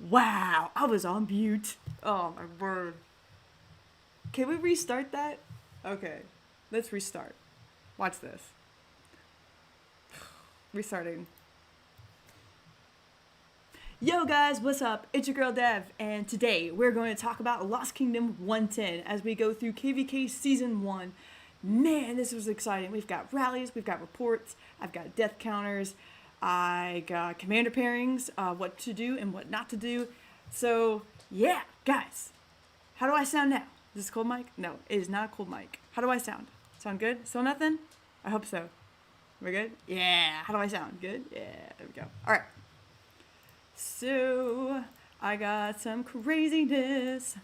Wow, I was on mute. Oh my word. Can we restart that? Okay, let's restart. Watch this. Restarting. Yo guys, what's up? It's your girl Dev, and today we're going to talk about Lost Kingdom 110 as we go through KVK Season 1. Man, this was exciting. We've got rallies, we've got reports, I've got death counters, I got commander pairings, what to do and what not to do. So, yeah, guys, how do I sound now? Is this a cold mic? No, it is not a cold mic. How do I sound? Sound good? Still nothing? I hope so. We're good? Yeah. How do I sound? Good? Yeah, there we go. All right. So, I got some craziness.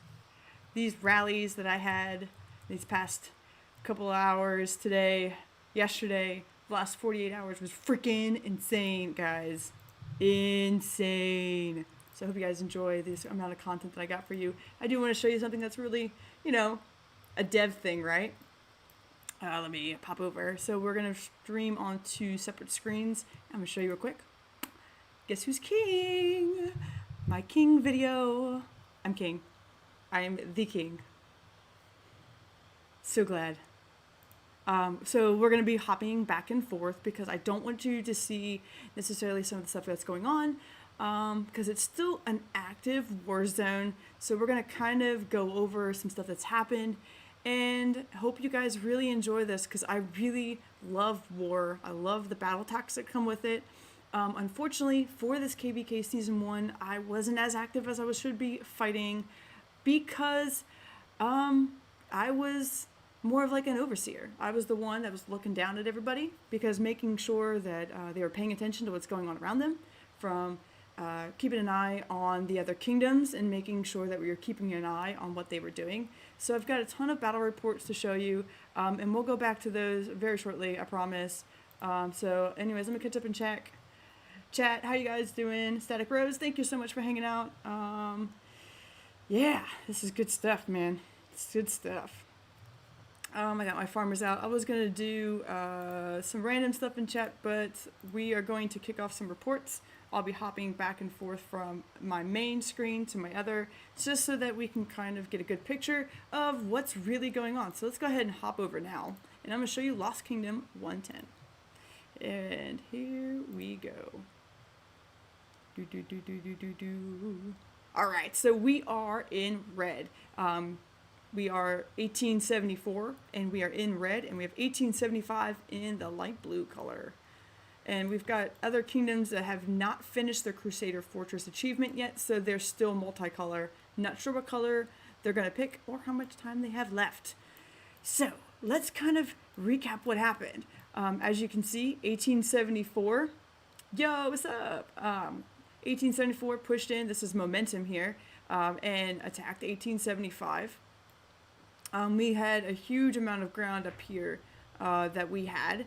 These rallies that I had these past couple hours today, yesterday, the last 48 hours was freaking insane, guys. Insane. So I hope you guys enjoy this amount of content that I got for you. I do want to show you something that's really, a dev thing, right? Let me pop over. So we're going to stream on two separate screens. I'm going to show you real quick. Guess who's king? My king video. I'm king. I'm the king. So glad. So we're going to be hopping back and forth because I don't want you to see necessarily some of the stuff that's going on because it's still an active war zone. So we're going to kind of go over some stuff that's happened and hope you guys really enjoy this because I really love war. I love the battle tactics that come with it. Unfortunately, for this KVK Season 1, I wasn't as active as I should be fighting because I was more of like an overseer. I was the one that was looking down at everybody because making sure that they were paying attention to what's going on around them, from keeping an eye on the other kingdoms and making sure that we were keeping an eye on what they were doing. So I've got a ton of battle reports to show you, and we'll go back to those very shortly, I promise. So anyways, let me catch up and check. Chat, how you guys doing? Static Rose, thank you so much for hanging out. Yeah, this is good stuff, man. It's good stuff. I got my farmers out. I was going to do some random stuff in chat, but we are going to kick off some reports. I'll be hopping back and forth from my main screen to my other, just so that we can kind of get a good picture of what's really going on. So let's go ahead and hop over now, and I'm going to show you Lost Kingdom 110. And here we go. All right, so we are in red. We are 1874, and we are in red, and we have 1875 in the light blue color. And we've got other kingdoms that have not finished their Crusader Fortress achievement yet, so they're still multicolor. Not sure what color they're going to pick or how much time they have left. So let's kind of recap what happened. As you can see, 1874, yo, what's up? 1874 pushed in, this is momentum here, and attacked 1875. We had a huge amount of ground up here that we had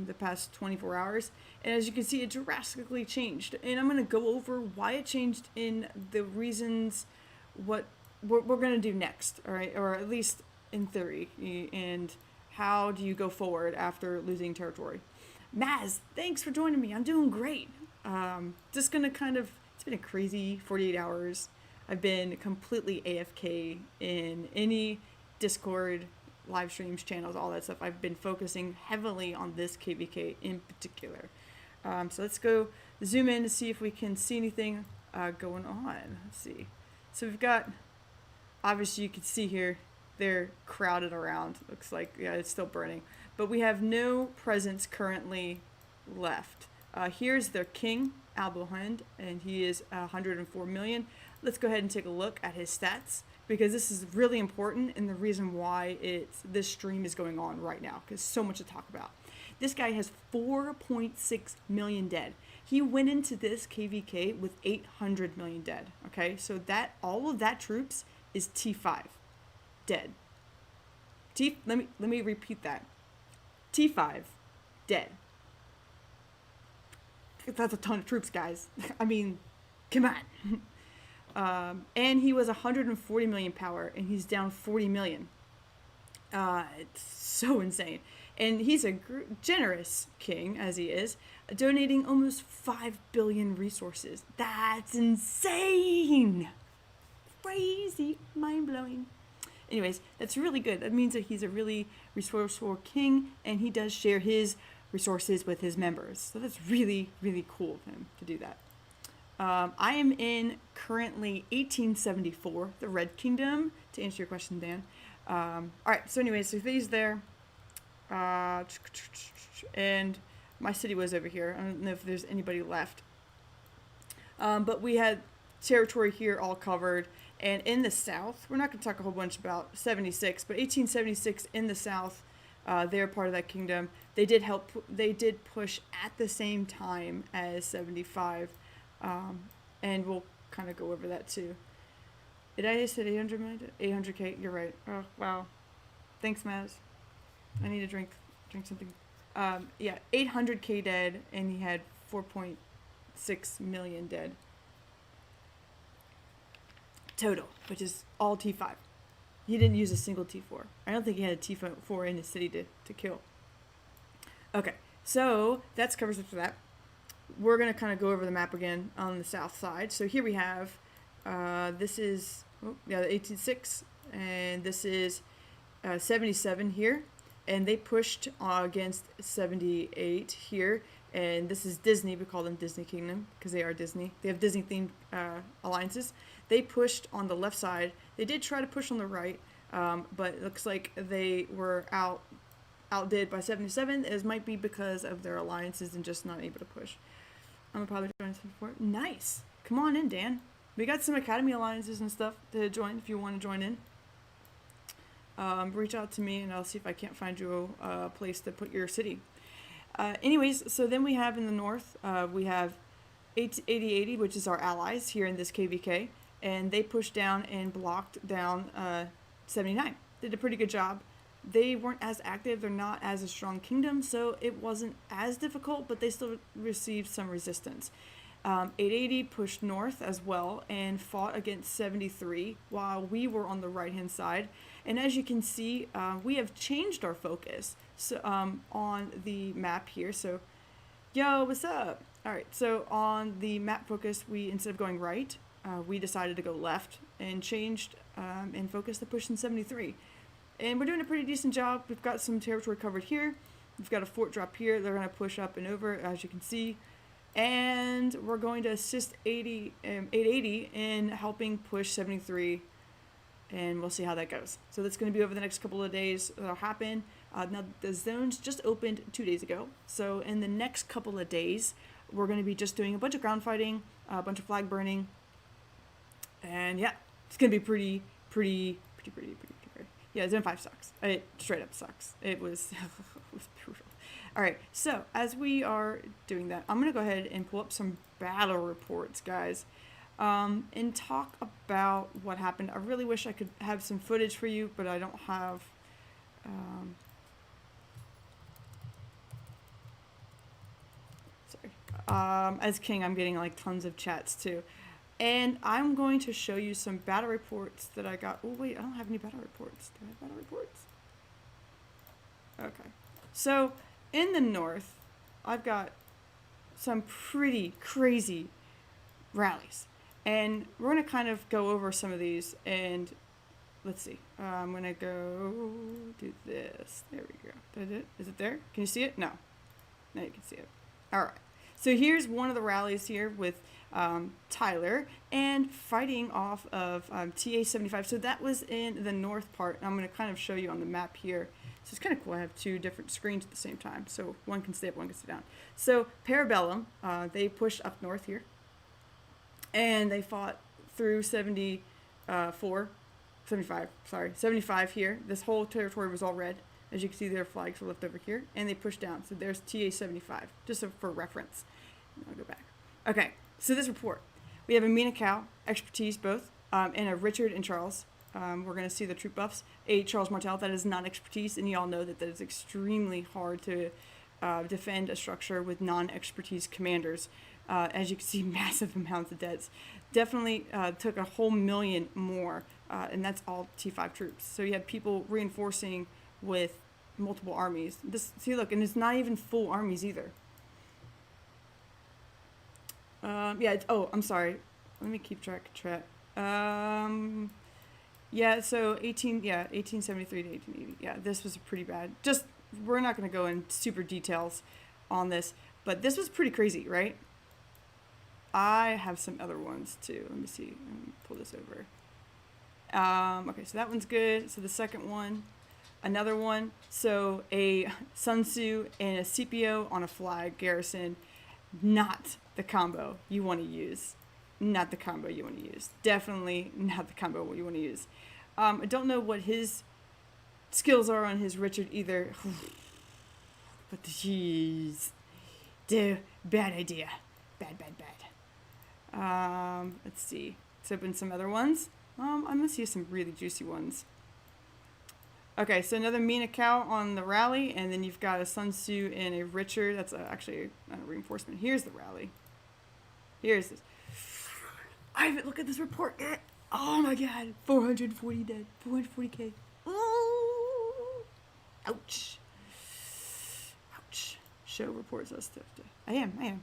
the past 24 hours. And as you can see, it drastically changed. And I'm going to go over why it changed in the reasons what we're going to do next, all right? Or at least in theory. And how do you go forward after losing territory? Maz, thanks for joining me. I'm doing great. Just going to kind of, it's been a crazy 48 hours. I've been completely AFK in any Discord, live streams, channels, all that stuff. I've been focusing heavily on this KVK in particular. So let's go zoom in to see if we can see anything going on. Let's see. So we've got, obviously you can see here, they're crowded around. Looks like, yeah, it's still burning. But we have no presence currently left. Here's their king, Albohund, and he is 104 million. Let's go ahead and take a look at his stats, because this is really important and the reason why this stream is going on right now, because so much to talk about. This guy has 4.6 million dead. He went into this KVK with 800 million dead. Okay, so that all of that troops is T5 dead. Let me repeat that. T5 dead. That's a ton of troops, guys. I mean, come on. And he was 140 million power, and he's down 40 million. It's so insane. And he's a generous king, as he is, donating almost 5 billion resources. That's insane! Crazy, mind-blowing. Anyways, that's really good. That means that he's a really resourceful king, and he does share his resources with his members. So that's really, really cool of him to do that. I am in currently 1874, the Red Kingdom, to answer your question, Dan. All right, so anyways, so these there, and my city was over here. I don't know if there's anybody left. But we had territory here all covered. And in the south, we're not going to talk a whole bunch about 76, but 1876 in the south, they're part of that kingdom. They did push at the same time as 75. And we'll kind of go over that too. Did I just hit 800 million? 800K, you're right. Oh, wow. Thanks, Maz. I need to drink something. Yeah, 800K dead, and he had 4.6 million dead. Total, which is all T5. He didn't use a single T4. I don't think he had a T4 in his city to kill. Okay, so that's covers it for that. We're going to kind of go over the map again on the south side. So here we have, this is, the 186, and this is 77 here. And they pushed against 78 here. And this is Disney. We call them Disney Kingdom because they are Disney. They have Disney-themed alliances. They pushed on the left side. They did try to push on the right, but it looks like they were outdid by 77. It might be because of their alliances and just not able to push. I'm probably joining before. Nice. Come on in, Dan. We got some academy alliances and stuff to join if you want to join in. Reach out to me and I'll see if I can't find you a place to put your city. Anyways, so then we have in the north, we have 8080, which is our allies here in this KVK, and they pushed down and blocked down 79. Did a pretty good job. They weren't as active, they're not as a strong kingdom, so it wasn't as difficult, but they still received some resistance. 880 pushed north as well and fought against 73 while we were on the right hand side. And as you can see, we have changed our focus on the map here. So, yo, what's up? All right, so on the map focus, we instead of going right, we decided to go left and changed and focused the push in 73. And we're doing a pretty decent job. We've got some territory covered here. We've got a fort drop here. They're going to push up and over, as you can see. And we're going to assist 880 in helping push 73. And we'll see how that goes. So that's going to be over the next couple of days. That'll happen. Now, the zones just opened 2 days ago. So in the next couple of days, we're going to be just doing a bunch of ground fighting, a bunch of flag burning. And yeah, it's going to be pretty. Yeah, Zone 5 sucks. It straight up sucks. It was, it was brutal. All right, so as we are doing that, I'm going to go ahead and pull up some battle reports, guys, and talk about what happened. I really wish I could have some footage for you, but I don't have... as king, I'm getting like tons of chats too. And I'm going to show you some battle reports that I got. Oh, wait, I don't have any battle reports. Do I have battle reports? Okay. So, in the north, I've got some pretty crazy rallies. And we're going to kind of go over some of these. And let's see. I'm going to go do this. There we go. Is it there? Can you see it? No. Now you can see it. All right. So here's one of the rallies here with Tyler and fighting off of TA-75. So that was in the north part. And I'm going to kind of show you on the map here. So it's kind of cool. I have two different screens at the same time. So one can stay up, one can stay down. So Parabellum, they pushed up north here. And they fought through 75 here. This whole territory was all red. As you can see, their flags were left over here. And they pushed down. So there's TA-75, just for reference. I'll go back. Okay, so this report. We have a Mina Cow, expertise both, and a Richard and Charles. We're going to see the troop buffs. A Charles Martel, that is non-expertise, and you all know that is extremely hard to defend a structure with non-expertise commanders. As you can see, massive amounts of deaths. Definitely took a whole million more, and that's all T5 troops. So you have people reinforcing with multiple armies. This, see, look, and it's not even full armies either. Yeah, oh, I'm sorry. Let me keep track. Yeah, so 1873 to 1880. Yeah, this was pretty bad. Just, we're not going to go in super details on this, but this was pretty crazy, right? I have some other ones too. Let me see. Let me pull this over. Okay, so that one's good. So the second one, another one. So a Sun Tzu and a CPO on a flag garrison, not the combo you want to use. Not the combo you want to use. Definitely not the combo you want to use. I don't know what his skills are on his Richard either. But jeez. Dude, bad idea. Bad. Let's see. Let's open some other ones. I'm gonna see some really juicy ones. Okay, so another Mina cow on the rally, and then you've got a Sun Tzu and a Richard. That's actually a reinforcement. Here's the rally. Here's this. I haven't looked at this report yet. Oh my god, 440 dead, 440k. Ooh. Ouch. Show reports us stuff. I am.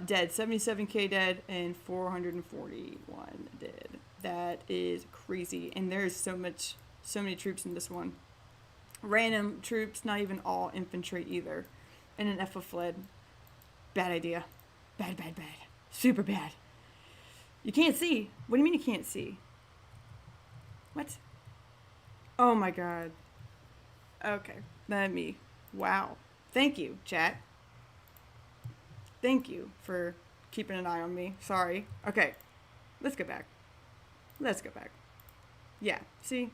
Dead, 77k dead and 441 dead. That is crazy, and there is so many troops in this one. Random troops, not even all infantry either, and an F fled. Bad idea. Bad. Super bad. You can't see. What do you mean you can't see? What? Oh my god. Okay, let me. Wow. Thank you, chat. Thank you for keeping an eye on me. Sorry. Okay, let's go back. Yeah, see?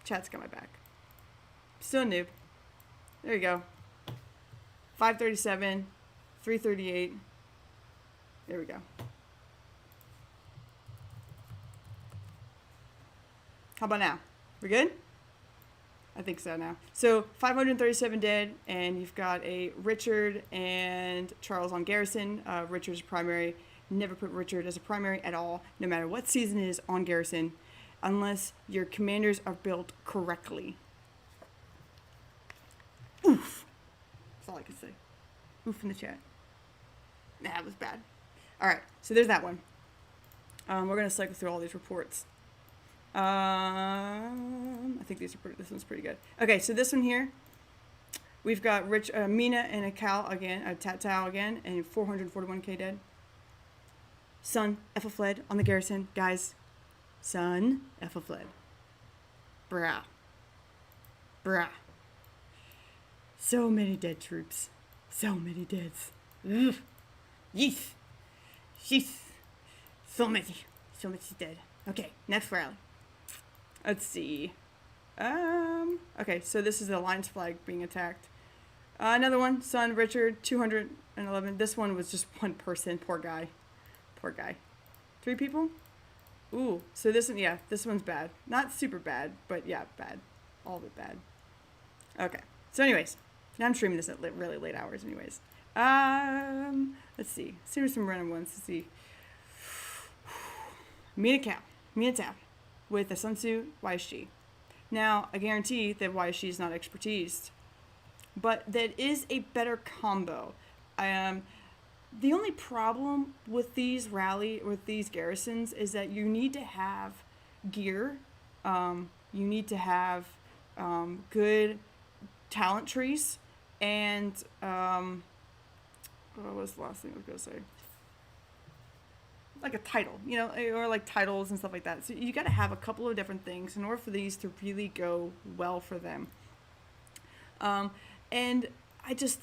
Chat's got my back. Still a noob. There you go. 537, 338. There we go. How about now? We good? I think so now. So 537 dead, and you've got a Richard and Charles on garrison. Richard's primary. Never put Richard as a primary at all, no matter what season it is on garrison, unless your commanders are built correctly. Oof. That's all I can say. Oof in the chat. That was bad. All right, so there's that one. We're going to cycle through all these reports. I think this one's pretty good. Okay, so this one here, we've got Mina and a cow again, a Tatao again, and 441k dead. Sun F fled on the garrison, guys. Sun F fled. Brah. So many dead troops. So many deaths. Ugh. Yeesh. Sheesh. So much dead. Okay, next rally. Let's see. Okay, so this is the Alliance flag being attacked. Another one, Son Richard, 211. This one was just one person. Poor guy. 3 people? Ooh, so this one, yeah, this one's bad. Not super bad, but yeah, bad. All of it bad. Okay, so anyways, now I'm streaming this at really late hours anyways. Let's see. See some random ones. Let's see. Mina Tao with a Sun Tzu YSG. Now, I guarantee that YSG is not expertise, but that is a better combo. The only problem with these garrisons is that you need to have gear. You need to have good talent trees, and what was the last thing I was gonna say? Like a title, or like titles and stuff like that. So you got to have a couple of different things in order for these to really go well for them. And I just,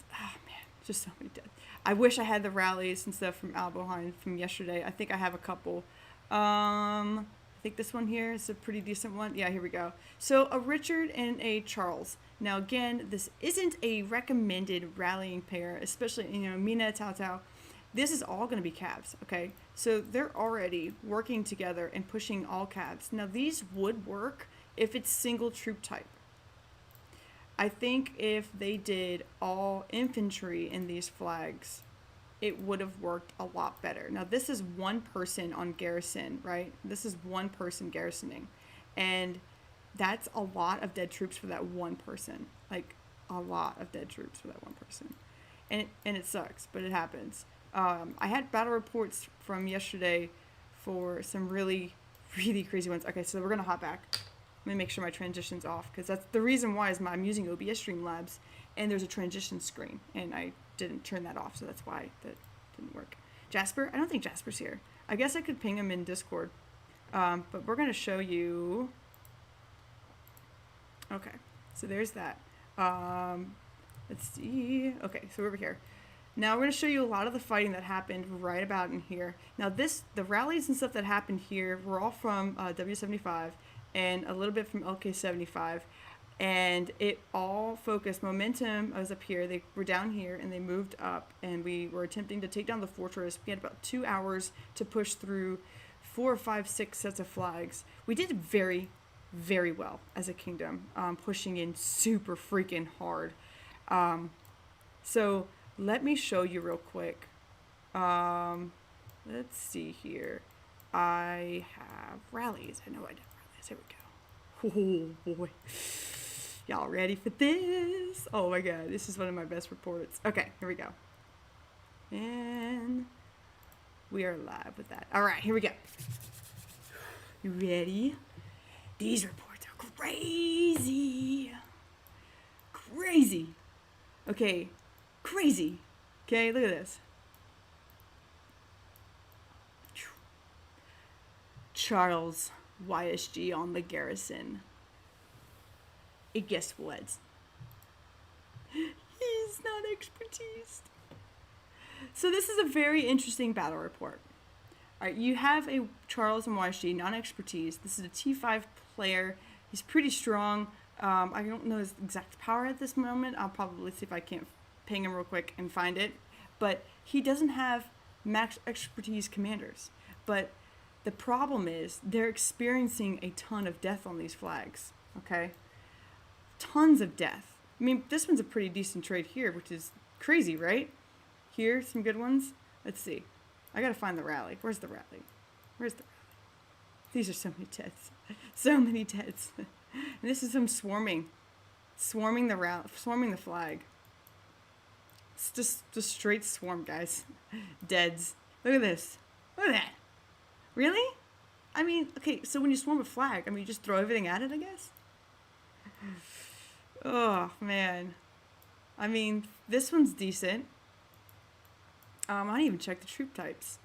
just so many dead. I wish I had the rallies and stuff from Alboheim from yesterday. I think I have a couple. I think this one here is a pretty decent one. Yeah, here we go. So a Richard and a Charles. Now again, this isn't a recommended rallying pair, especially, Mina Tao. This is all going to be calves, okay? So they're already working together and pushing all calves. Now these would work if it's single troop type. I think if they did all infantry in these flags, it would have worked a lot better. Now this is one person on garrison, right? This is one person garrisoning. And that's a lot of dead troops for that one person. Like, a lot of dead troops for that one person. And it sucks, but it happens. I had battle reports from yesterday for some really, really crazy ones. Okay, so we're going to hop back. Let me make sure my transition's off, because that's the reason why is I'm using OBS Streamlabs, and there's a transition screen, and I didn't turn that off, so that's why that didn't work. Jasper? I don't think Jasper's here. I guess I could ping him in Discord. But we're going to show you... Okay, so there's that. Let's see. Okay, so over here. Now we're going to show you a lot of the fighting that happened right about in here. Now the rallies and stuff that happened here were all from W75 and a little bit from LK75. And it all focused, momentum was up here, they were down here, and they moved up, and we were attempting to take down the fortress. We had about 2 hours to push through 4, 5, 6 sets of flags. We did very, very well as a kingdom, pushing in super freaking hard. So let me show you real quick. Let's see here. I have rallies. I know I did rallies. Here we go. Oh boy. Y'all ready for this? Oh my god, this is one of my best reports. Okay, here we go. And we are live with that. All right, here we go. You ready? These reports are crazy. Crazy. Okay, crazy. Okay, look at this. Charles YSG on the garrison. And guess what? He's not expertise. So this is a very interesting battle report. All right, you have a Charles and YSG, non-expertise. This is a T5 player. He's pretty strong. I don't know his exact power at this moment. I'll probably see if I can't ping him real quick and find it. But he doesn't have max expertise commanders. But the problem is they're experiencing a ton of death on these flags, okay? Tons of death. I mean, this one's a pretty decent trade here, which is crazy, right? Here, some good ones. Let's see. I gotta find the rally. Where's the rally? Where's the rally? These are so many deaths. So many deaths. And this is them swarming. Swarming the flag. It's just straight swarm, guys. Deads. Look at this. Look at that. Really? I mean, okay, so when you swarm a flag, I mean, you just throw everything at it, I guess? Oh, man. I mean, this one's decent. I didn't even check the troop types.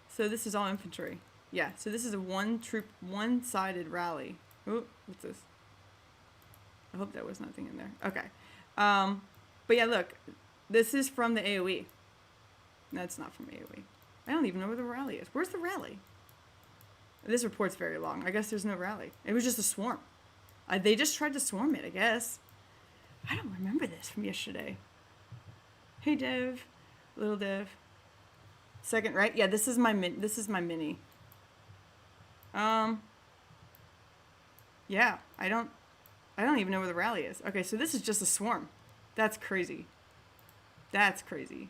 So this is all infantry. Yeah, so this is a one-sided rally. Oh, what's this? I hope that was nothing in there. Okay. But yeah, look. This is from the AoE. That's not from AoE. I don't even know where the rally is. Where's the rally? This report's very long. I guess there's no rally. It was just a swarm. They just tried to swarm it, I guess. I don't remember this from yesterday. Hey, Dev. Little Dev. Second, right? Yeah, this is my mini. Yeah, I don't even know where the rally is. Okay, so this is just a swarm. That's crazy. That's crazy.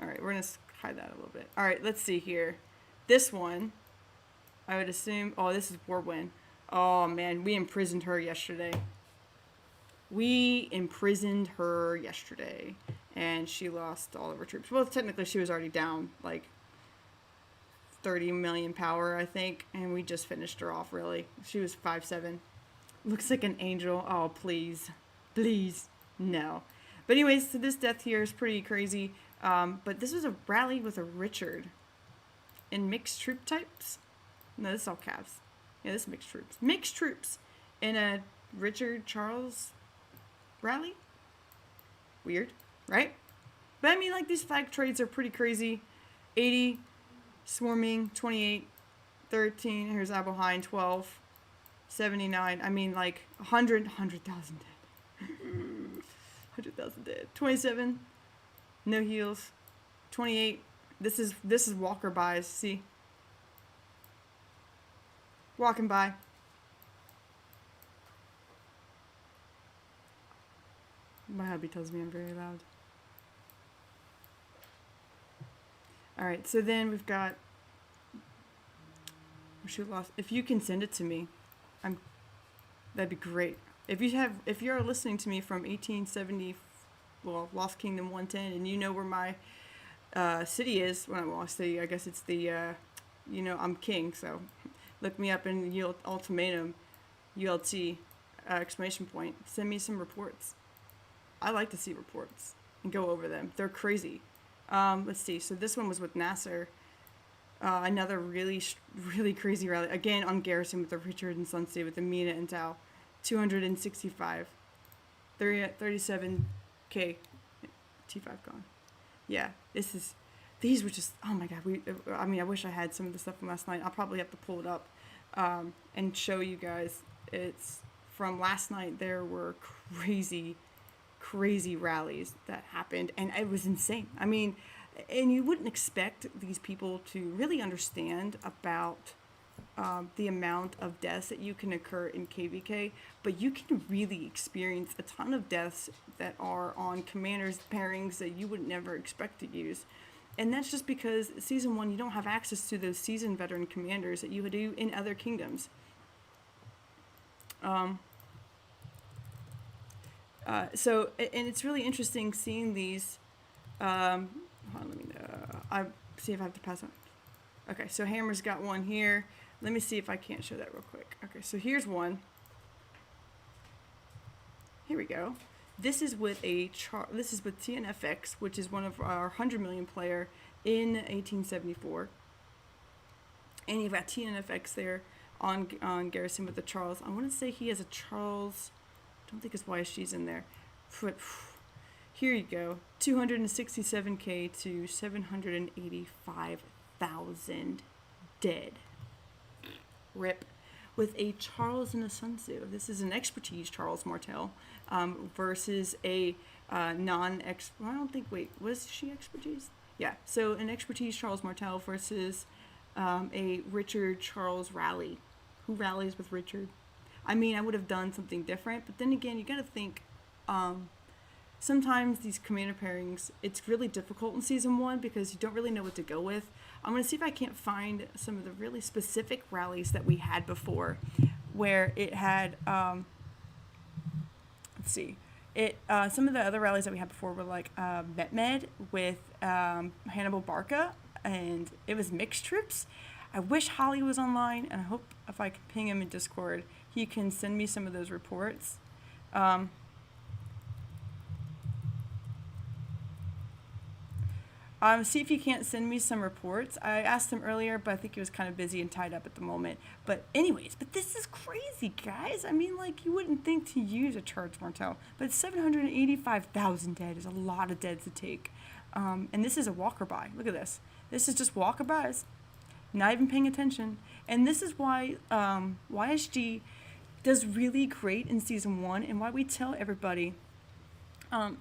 All right, we're going to hide that a little bit. All right, let's see here. This one, I would assume... Oh, this is Warwin. Oh, man, we imprisoned her yesterday. And she lost all of her troops. Well, technically, she was already down, like, 30 million power, I think. And we just finished her off, really. She was 5'7". Looks like an angel. Oh, please. Please. No. But anyways, so this death here is pretty crazy. But this was a rally with a Richard. In mixed troop types? No, this is all calves. Yeah, this is mixed troops. Mixed troops in a Richard Charles rally? Weird, right? But I mean, like, these flag trades are pretty crazy. 80, swarming, 28, 13, here's Abohine, 12, 79. I mean, like, 100,000 dead. 100,000 dead. 27, no heals. 28, this is walker buys, see? Walking by. My hubby tells me I'm very loud. Alright, so then we've got... She lost. If you can send it to me, that'd be great. if you're listening to me from 1870, well, Lost Kingdom 110, and you know where my city is, when I lost city, I guess it's the, I'm king, so look me up in Ultimatum, ULT, exclamation point. Send me some reports. I like to see reports and go over them. They're crazy. Let's see. So this one was with Nasser. Another really crazy rally. Again, on Garrison with the Richard and Sun Tzu with the Mina and Tao. 265. 37K. T5 gone. Yeah, these were just, oh my God. I wish I had some of the stuff from last night. I'll probably have to pull it up and show you guys. It's from last night. There were crazy rallies that happened, and it was insane. I mean, and you wouldn't expect these people to really understand about the amount of deaths that you can occur in KVK, but you can really experience a ton of deaths that are on commanders pairings that you would never expect to use. And that's just because Season 1, you don't have access to those seasoned veteran commanders that you would do in other kingdoms. So, and it's really interesting seeing these. Hold on, let me I see if I have to pass on. Okay, so Hammer's got one here. Let me see if I can't show that real quick. Okay, so here's one. Here we go. This is with this is with TNFX, which is one of our 100 million player in 1874. And you've got TNFX there on Garrison with the Charles. I want to say he has a Charles. Don't think his YSG's in there. But here you go. 267K to 785,000 dead. Rip. With a Charles and a Sun Tzu. This is an expertise Charles Martel versus a non-ex. Well, I don't think. Wait, was she expertise? Yeah. So an expertise Charles Martel versus a Richard Charles Rally. Who rallies with Richard? I mean, I would have done something different, but then again, you got to think. Sometimes these commander pairings, it's really difficult in Season 1 because you don't really know what to go with. I'm going to see if I can't find some of the really specific rallies that we had before where it had, let's see, some of the other rallies that we had before were like Metmed with Hannibal Barca, and it was mixed troops. I wish Holly was online, and I hope if I can ping him in Discord, he can send me some of those reports. See if he can't send me some reports. I asked him earlier, but I think he was kind of busy and tied up at the moment. But anyways, this is crazy, guys. I mean, like, you wouldn't think to use a Charge Martel, but 785,000 dead is a lot of dead to take. And this is a walker-by. Look at this. This is just walker-bys, not even paying attention. And this is why YSG does really great in Season 1, and why we tell everybody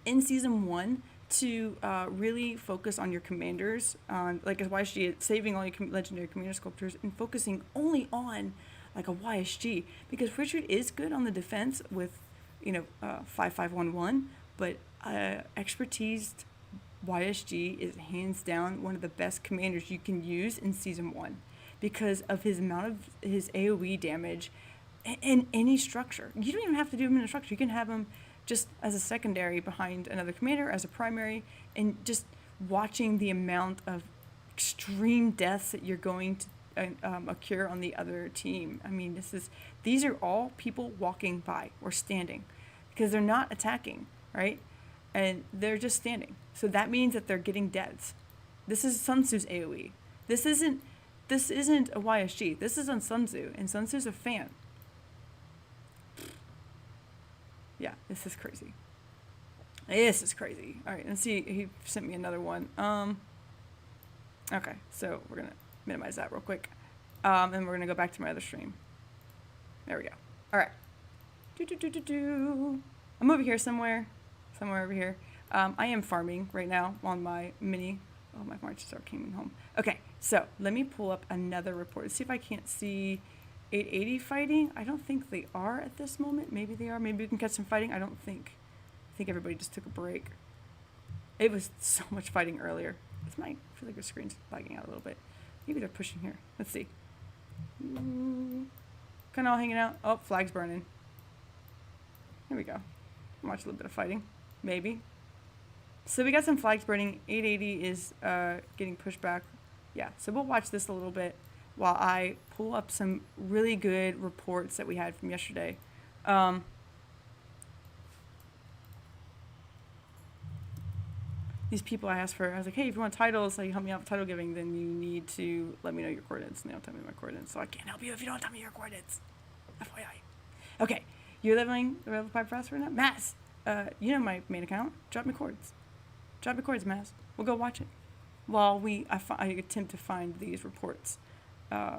in Season 1 to really focus on your commanders, like as YSG, saving all your legendary commander sculptures and focusing only on like a YSG, because Richard is good on the defense with 5511, but expertise YSG is hands down one of the best commanders you can use in Season 1 because of his amount of his AoE damage in any structure. You don't even have to do him in a structure. You can have him just as a secondary behind another commander, as a primary, and just watching the amount of extreme deaths that you're going to occur on the other team. I mean, these are all people walking by or standing because they're not attacking, right? And they're just standing. So that means that they're getting deaths. This is Sun Tzu's AoE. This isn't a YSG. This is on Sun Tzu, and Sun Tzu's a fan. Yeah, this is crazy. This is crazy. All right, let's see. He sent me another one. Okay, so we're going to minimize that real quick. And we're going to go back to my other stream. There we go. All right. I'm over here somewhere over here. I am farming right now on my mini. Oh, my marches are coming home. Okay, so let me pull up another report. Let's see if I can't see 880 fighting. I don't think they are at this moment. Maybe they are. Maybe we can catch some fighting. I don't think. I think everybody just took a break. It was so much fighting earlier. I feel like the screen's lagging out a little bit. Maybe they're pushing here. Let's see. Kind of all hanging out. Oh, flag's burning. Here we go. Watch a little bit of fighting. Maybe. So we got some flags burning. 880 is getting pushed back. Yeah, so we'll watch this a little bit while I pull up some really good reports that we had from yesterday. These people I asked for, I was like, hey, if you want titles, like help me out with title giving, then you need to let me know your coordinates. And they don't tell me my coordinates, so I can't help you if you don't tell me your coordinates. FYI. Okay, you're leveling the level 5 fast right now? Mass, you know my main account. Drop me chords. Drop me chords, Mass. We'll go watch it. While I attempt to find these reports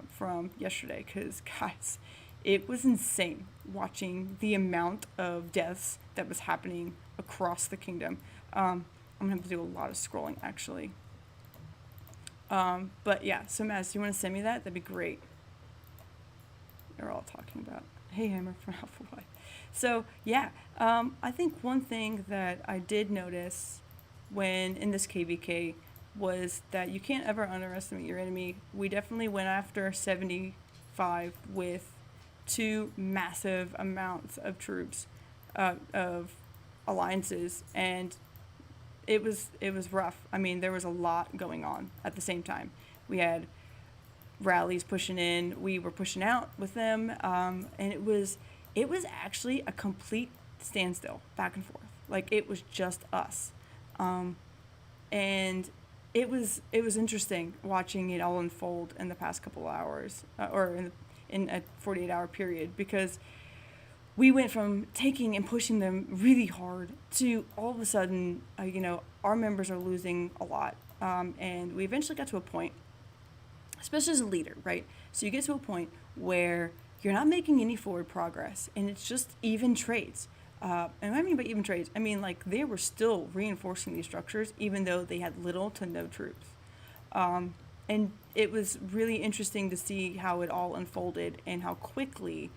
from yesterday, because, guys, it was insane watching the amount of deaths that was happening across the kingdom. I'm going to have to do a lot of scrolling, actually. But, yeah, so, Maz, do you want to send me that? That'd be great. They're all talking about, hey, Hammer from Alpha Y. So, yeah, I think one thing that I did notice when in this KVK was that you can't ever underestimate your enemy. We definitely went after 75 with 2 massive amounts of troops, of alliances, and it was rough. I mean, there was a lot going on at the same time. We had Rallies pushing in, we were pushing out with them, and it was actually a complete standstill back and forth. Like, it was just us. And it was interesting watching it all unfold in the past couple of hours, or in a 48-hour period, because we went from taking and pushing them really hard to all of a sudden, our members are losing a lot, and we eventually got to a point, especially as a leader, right? So you get to a point where you're not making any forward progress, and it's just even trades. And what I mean by even trades, I mean, like, they were still reinforcing these structures even though they had little to no troops. And it was really interesting to see how it all unfolded and how quickly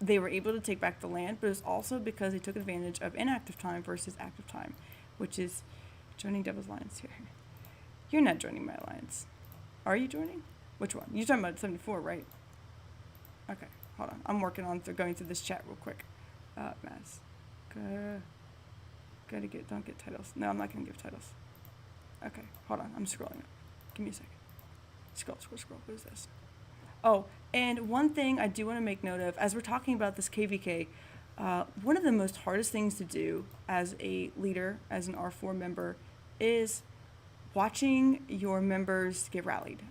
they were able to take back the land, but it was also because they took advantage of inactive time versus active time, which is joining Devil's Alliance here. You're not joining my alliance. Are you joining? Which one? You're talking about 74, right? Okay, hold on. I'm working on going through this chat real quick. Mass. Don't get titles. No, I'm not gonna give titles. Okay, hold on. I'm scrolling up. Give me a second. Scroll. What is this? Oh, and one thing I do want to make note of, as we're talking about this KVK, one of the most hardest things to do as a leader, as an R4 member, is watching your members get rallied.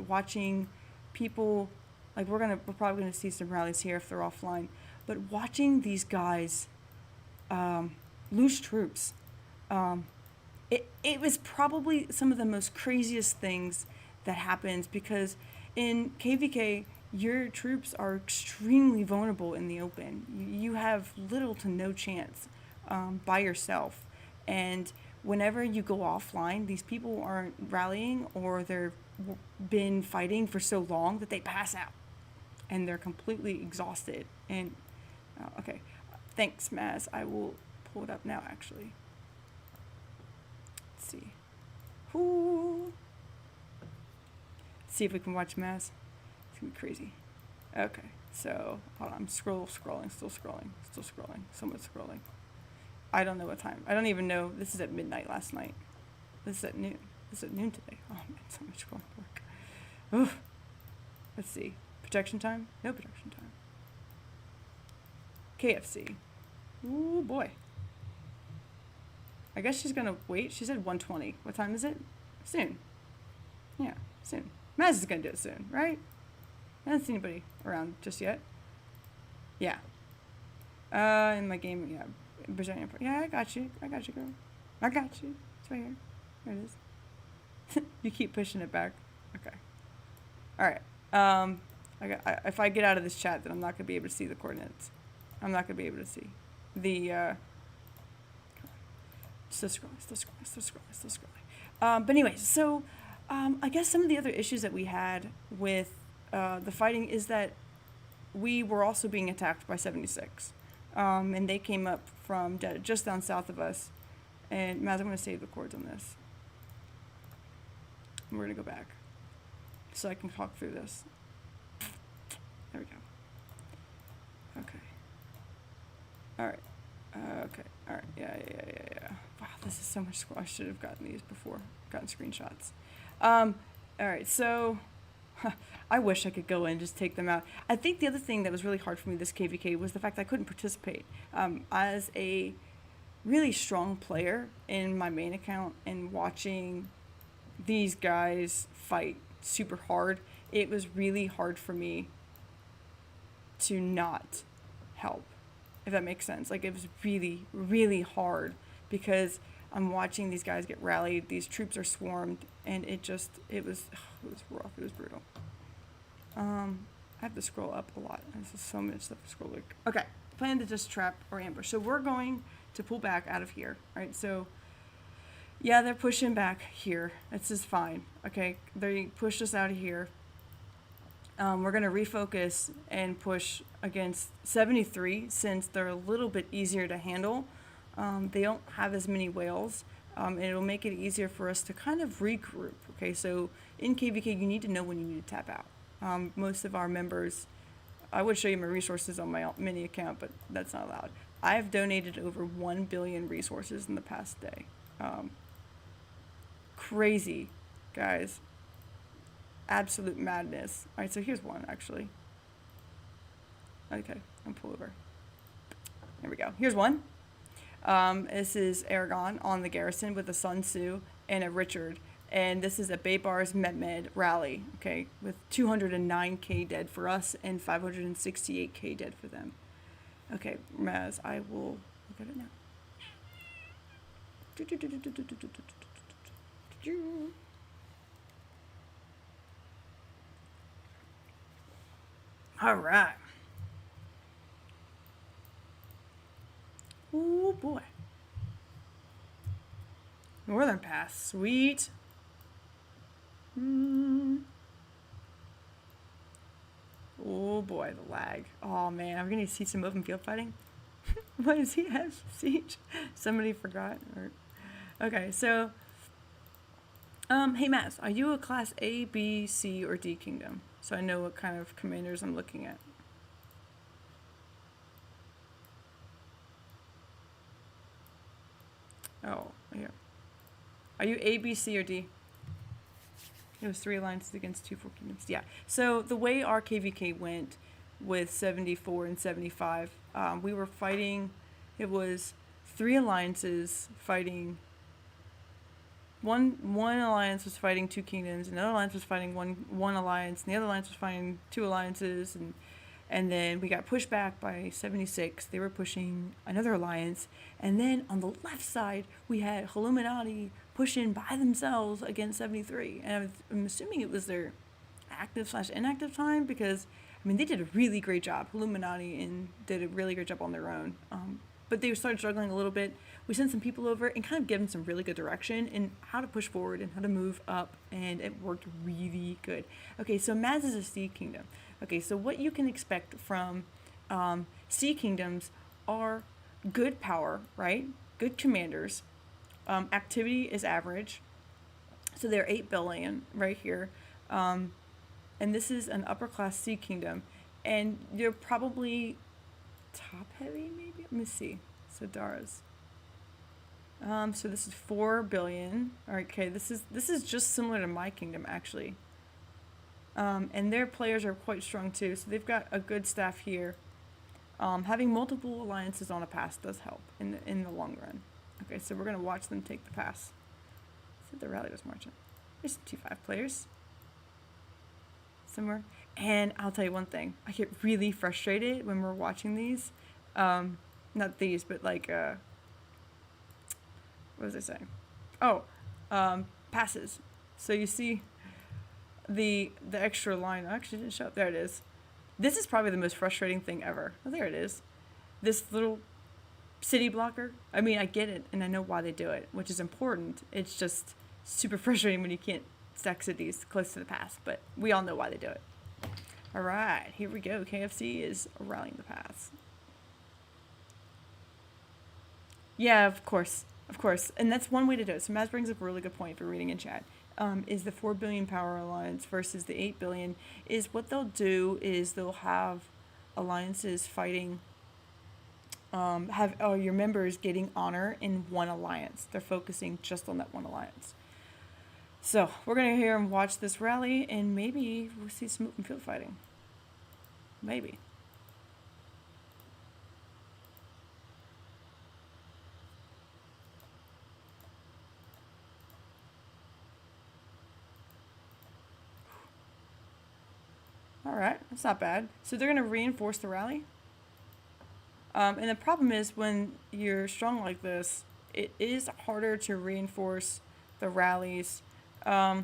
Watching people, like we're probably gonna see some rallies here if they're offline. But watching these guys lose troops, it was probably some of the most craziest things that happens, because in KVK, your troops are extremely vulnerable in the open. You have little to no chance by yourself. And whenever you go offline, these people aren't rallying, or they've been fighting for so long that they pass out. And they're completely exhausted. And okay, thanks, Maz. I will pull it up now, actually. Let's see. Ooh. See if we can watch Maz. It's gonna be crazy. Okay, so hold on. I'm still scrolling. Someone's scrolling. I don't know what time. I don't even know. This is at midnight last night. This is at noon. This is at noon today. Oh man, so much going work. Oof. Let's see. Protection time? No protection time. KFC. Ooh, boy. I guess she's gonna wait. She said 1:20. What time is it? Soon. Yeah, soon. Maz is gonna do it soon, right? I don't see anybody around just yet. Yeah. In my game, yeah. Brazilian. Yeah, I got you, girl. I got you. It's right here. There it is. You keep pushing it back. Okay. All right. If I get out of this chat, then I'm not gonna be able to see the coordinates. I'm not gonna be able to see the. Still scrolling. But anyways, so I guess some of the other issues that we had with the fighting is that we were also being attacked by 76, and they came up from just down south of us. And Maz, I'm gonna save the chords on this. And we're gonna go back so I can talk through this. There we go. Okay. All right. Okay. All right. Yeah. Wow, this is so much squash. I should have gotten these before. Gotten screenshots. All right. So, I wish I could go in and just take them out. I think the other thing that was really hard for me this KVK was the fact that I couldn't participate. As a really strong player in my main account and watching these guys fight super hard, it was really hard for me to not help, if that makes sense. Like, it was really, really hard because I'm watching these guys get rallied, these troops are swarmed, and it was rough, it was brutal. I have to scroll up a lot. There's just so much stuff to scroll. Okay, plan to just trap or ambush. So we're going to pull back out of here, right? So, yeah, they're pushing back here. This is fine, okay? They pushed us out of here. We're going to refocus and push against 73 since they're a little bit easier to handle. They don't have as many whales, and it'll make it easier for us to kind of regroup, okay? So in KVK, you need to know when you need to tap out. Most of our members, I would show you my resources on my mini account, but that's not allowed. I've donated over 1 billion resources in the past day. Crazy, guys. Absolute madness. All right, so here's one, actually. Okay, I'll pull over. There we go. Here's one. This is Aragon on the garrison with a Sun Tzu and a Richard. And this is a Baybar's Mehmed rally, okay, with 209k dead for us and 568k dead for them. Okay, Maz, I will look at it now. All right. Oh boy. Northern Pass, sweet. Oh boy, the lag. Oh man, I'm gonna see some open field fighting. What does he have? Siege? Somebody forgot. Okay, so hey Matt, are you a class A, B, C, or D kingdom? So I know what kind of commanders I'm looking at. Oh, here. Are you A, B, C, or D? It was 3 alliances against 2 4 kingdoms. Yeah. So the way our KVK went with 74 and 75, we were fighting. It was 3 alliances fighting. One alliance was fighting 2 kingdoms. Another alliance was fighting one alliance. And the other alliance was fighting 2 alliances. And then we got pushed back by 76. They were pushing another alliance. And then on the left side, we had Illuminati pushing by themselves against 73. And I'm assuming it was their active/inactive time because, I mean, they did a really great job. Illuminati and did a really great job on their own. But they started struggling a little bit. We sent some people over and kind of gave them some really good direction in how to push forward and how to move up, and it worked really good. Okay, so Maz is a sea kingdom. Okay, so what you can expect from sea kingdoms are good power, right? Good commanders. Activity is average. So they're 8 billion right here. And this is an upper class sea kingdom. And you're probably top heavy, maybe? Let me see. So Dara's. So this is 4 billion. All right, okay, this is just similar to my kingdom, actually. And their players are quite strong too, so they've got a good staff here. Having multiple alliances on a pass does help in the long run. Okay, so we're gonna watch them take the pass. So the rally was marching. There's 2-5 players somewhere, and I'll tell you one thing: I get really frustrated when we're watching these. Not these, but like what was I saying? Oh, passes. So you see the extra line. Oh, actually, didn't show up. There it is. This is probably the most frustrating thing ever. Oh, there it is. This little city blocker. I mean, I get it, and I know why they do it, which is important. It's just super frustrating when you can't stack cities close to the pass, but we all know why they do it. All right, here we go. KFC is rallying the pass. Yeah, of course. And that's one way to do it. So Maz brings up a really good point for reading in chat. Is the 4 billion power alliance versus the 8 billion is what they'll do is they'll have alliances fighting have your members getting honor in one alliance. They're focusing just on that one alliance. So we're gonna hear and watch this rally, and maybe we'll see some open field fighting. Maybe. All right, that's not bad. So they're gonna reinforce the rally. And the problem is when you're strong like this, it is harder to reinforce the rallies. I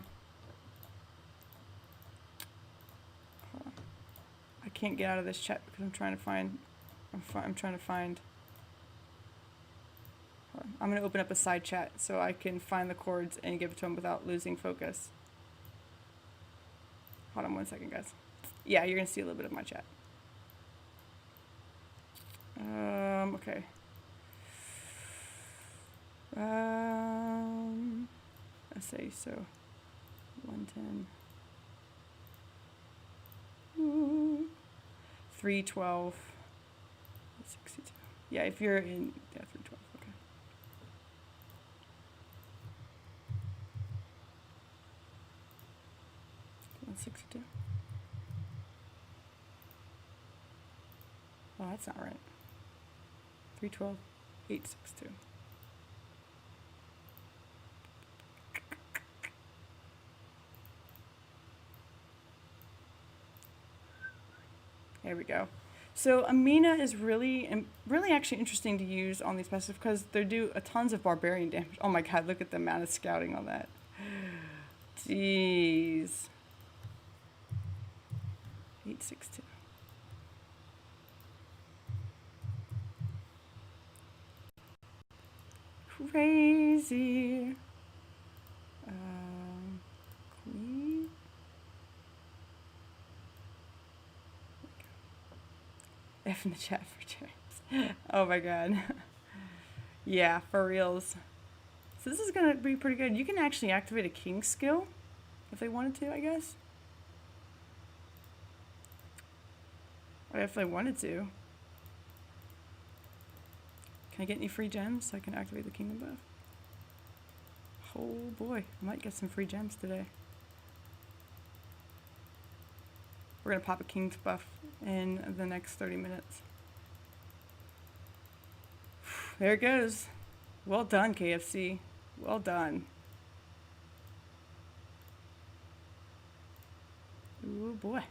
can't get out of this chat because I'm trying to find. I'm trying to find. I'm gonna open up a side chat so I can find the chords and give it to them without losing focus. Hold on 1 second, guys. Yeah, you're gonna see a little bit of my chat. Okay. I say so. 110. 312. 62. Yeah, if you're in 312. Okay. $162. Oh, that's not right. 312, 862. There we go. So Amina is really actually interesting to use on these passives because they do a tons of barbarian damage. Oh my god, look at the amount of scouting on that. Jeez. 862. Crazy. Queen. F in the chat for James. Oh my god. Yeah, for reals. So this is gonna be pretty good. You can actually activate a king skill if they wanted to, I guess. Or if they wanted to. Can I get any free gems so I can activate the kingdom buff? Oh boy, I might get some free gems today. We're gonna pop a king's buff in the next 30 minutes. There it goes. Well done, KFC. Well done. Ooh boy.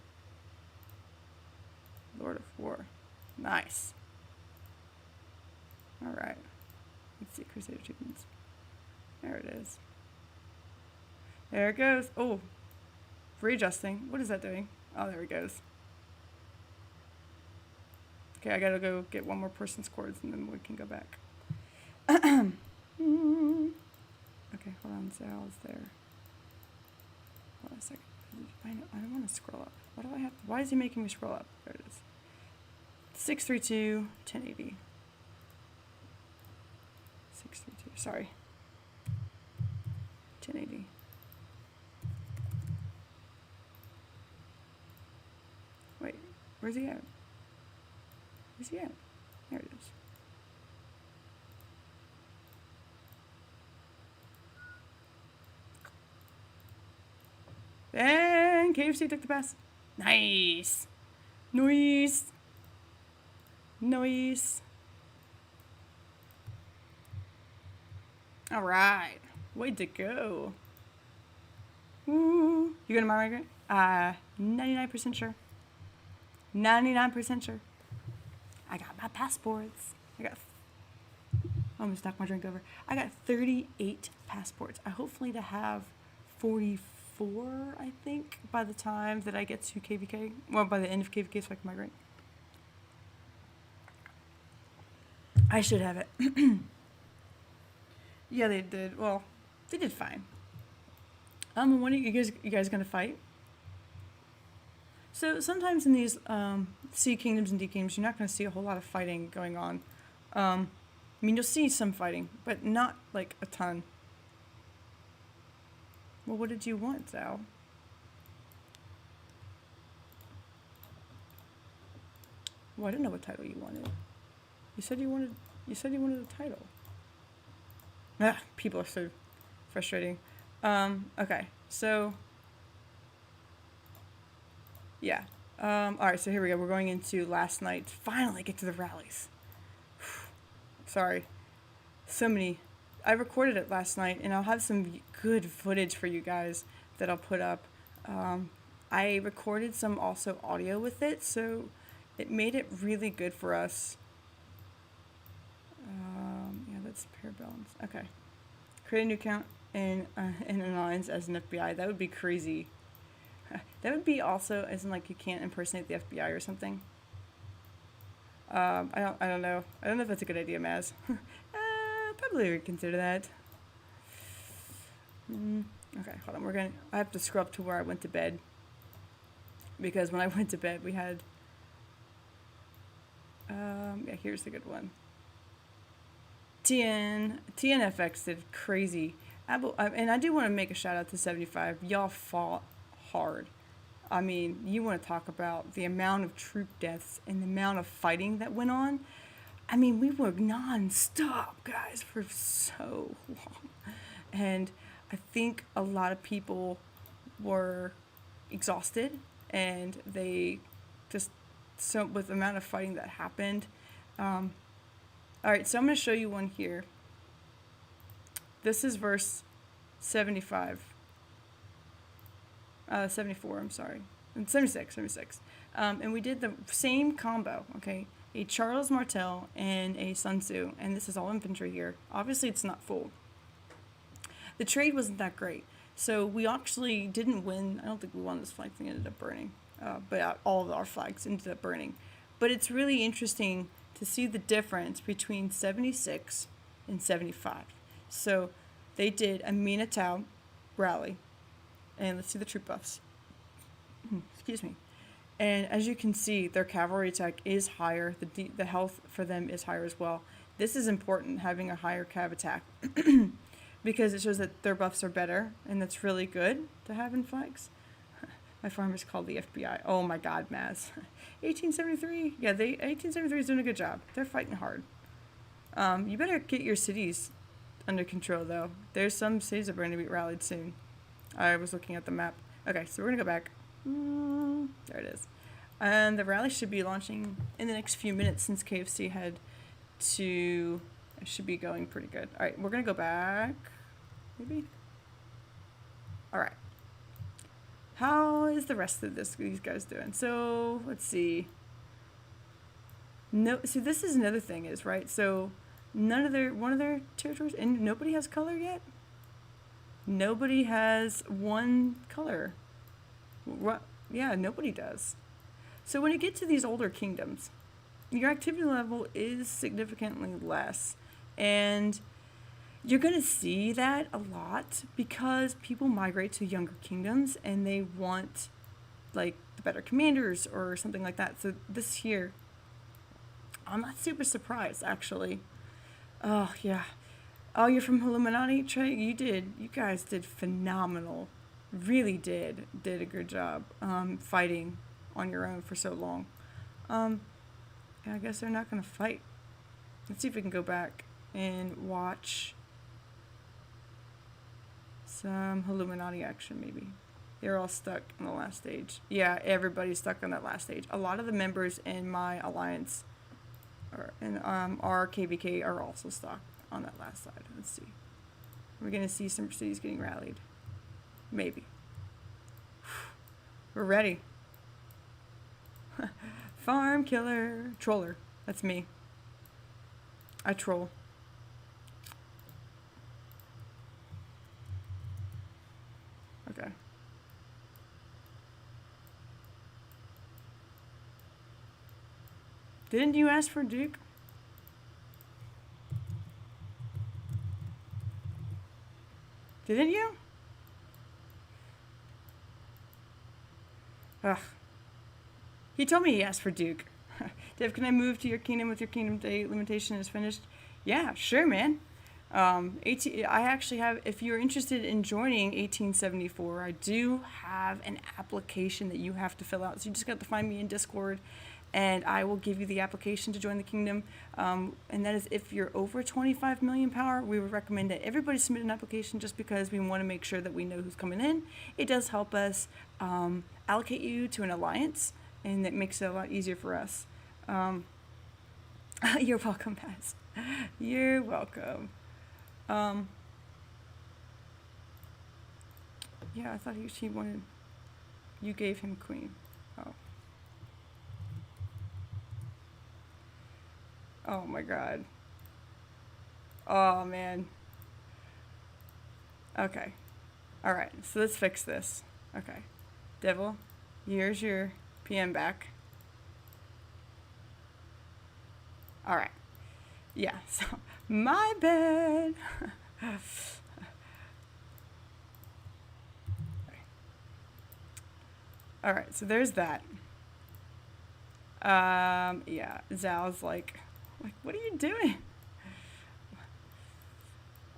Lord of War. Nice. Alright. Let's see, Crusader achievements. There it is. There it goes. Oh. Readjusting. What is that doing? Oh, there it goes. Okay, I gotta go get one more person's chords and then we can go back. Okay, hold on. Sal's there. Hold on a second. I don't want to scroll up. What do I have? Why is he making me scroll up? There it is. 632 1080. 632. Sorry. 1080. Wait, where's he at? Where's he at? There it is. And KFC took the pass. Nice. Nice. Nice. All right. Way to go. Woo. You gonna migrate? 99% sure. 99% sure. I got my passports. I almost knocked my drink over. I got 38 passports. I hopefully to have 44, I think, by the time that I get to KVK. Well, by the end of KVK so I can migrate. I should have it. Yeah, they did. Well, they did fine. When are you guys gonna fight? So sometimes in these C kingdoms and D kingdoms, you're not gonna see a whole lot of fighting going on. I mean, you'll see some fighting, but not like a ton. Well, what did you want, Zal? Well, I didn't know what title you wanted. You said you wanted a title. Ah, people are so frustrating. Okay, so yeah. All right, so here we go. We're going into last night. Finally, get to the rallies. Sorry, so many. I recorded it last night, and I'll have some good footage for you guys that I'll put up. I recorded some also audio with it, so it made it really good for us. Yeah, that's pair balance. Okay. Create a new account and anonymize as an FBI. That would be crazy. That would be also as in like you can't impersonate the FBI or something. I don't know. I don't know if that's a good idea, Maz. Probably reconsider that. Okay, hold on. I have to scroll up to where I went to bed. Because when I went to bed, we had. Yeah, here's the good one. TNFX did crazy. And I do want to make a shout out to 75. Y'all fought hard. I mean, you want to talk about the amount of troop deaths and the amount of fighting that went on. I mean, we were non-stop, guys, for so long. And I think a lot of people were exhausted, and they just, so with the amount of fighting that happened. All right, so I'm going to show you one here. This is verse 75. 74, I'm sorry. 76. And we did the same combo, okay? A Charles Martel and a Sun Tzu, and this is all infantry here. Obviously, it's not full. The trade wasn't that great, so we actually didn't win. I don't think we won this flag thing, ended up burning. But all of our flags ended up burning. But it's really interesting to see the difference between 76 and 75. So they did a Mina Tau rally. And let's see the troop buffs. Excuse me. And as you can see, their cavalry attack is higher. The health for them is higher as well. This is important, having a higher cav attack. Because it shows that their buffs are better. And that's really good to have in flags. My farm is called the FBI. Oh my god, Maz. 1873. Yeah, 1873 is doing a good job. They're fighting hard. You better get your cities under control, though. There's some cities that are going to be rallied soon. I was looking at the map. Okay, so we're going to go back. There it is. And the rally should be launching in the next few minutes since KFC had to... It should be going pretty good. All right, we're going to go back. Maybe? All right. How is the rest of these guys doing? So, let's see. No, see, this is another thing is, right? So, one of their territories, and nobody has color yet? Nobody has one color. What? Yeah, nobody does. So when you get to these older kingdoms, your activity level is significantly less. And you're going to see that a lot because people migrate to younger kingdoms and they want, like, the better commanders or something like that. So this here, I'm not super surprised, actually. Oh, yeah. Oh, you're from Illuminati, Trey? You guys did phenomenal. Really did a good job fighting on your own for so long. Yeah, I guess they're not going to fight. Let's see if we can go back and watch some Illuminati action, maybe. They're all stuck in the last stage. Yeah, everybody's stuck on that last stage. A lot of the members in my alliance and our KVK are also stuck on that last side. Let's see. We're going to see some cities getting rallied. Maybe. We're ready. Farm killer. Troller. That's me. I troll. Okay. Didn't you ask for Duke? Didn't you? Ugh. He told me he asked for Duke. Dev, can I move to your kingdom with your kingdom day limitation is finished? Yeah, sure, man. I actually have, if you're interested in joining 1874, I do have an application that you have to fill out. So you just got to find me in Discord, and I will give you the application to join the kingdom. And that is if you're over 25 million power, we would recommend that everybody submit an application just because we want to make sure that we know who's coming in. It does help us allocate you to an alliance, and that makes it a lot easier for us. You're welcome, Paz. You're welcome. Yeah, I thought she wanted... You gave him queen. Oh. Oh my god. Oh man. Okay. Alright, so let's fix this. Okay. Devil, here's your PM back. Alright. Yeah, so my bad. Alright, so there's that. Yeah, Zhao's like, what are you doing?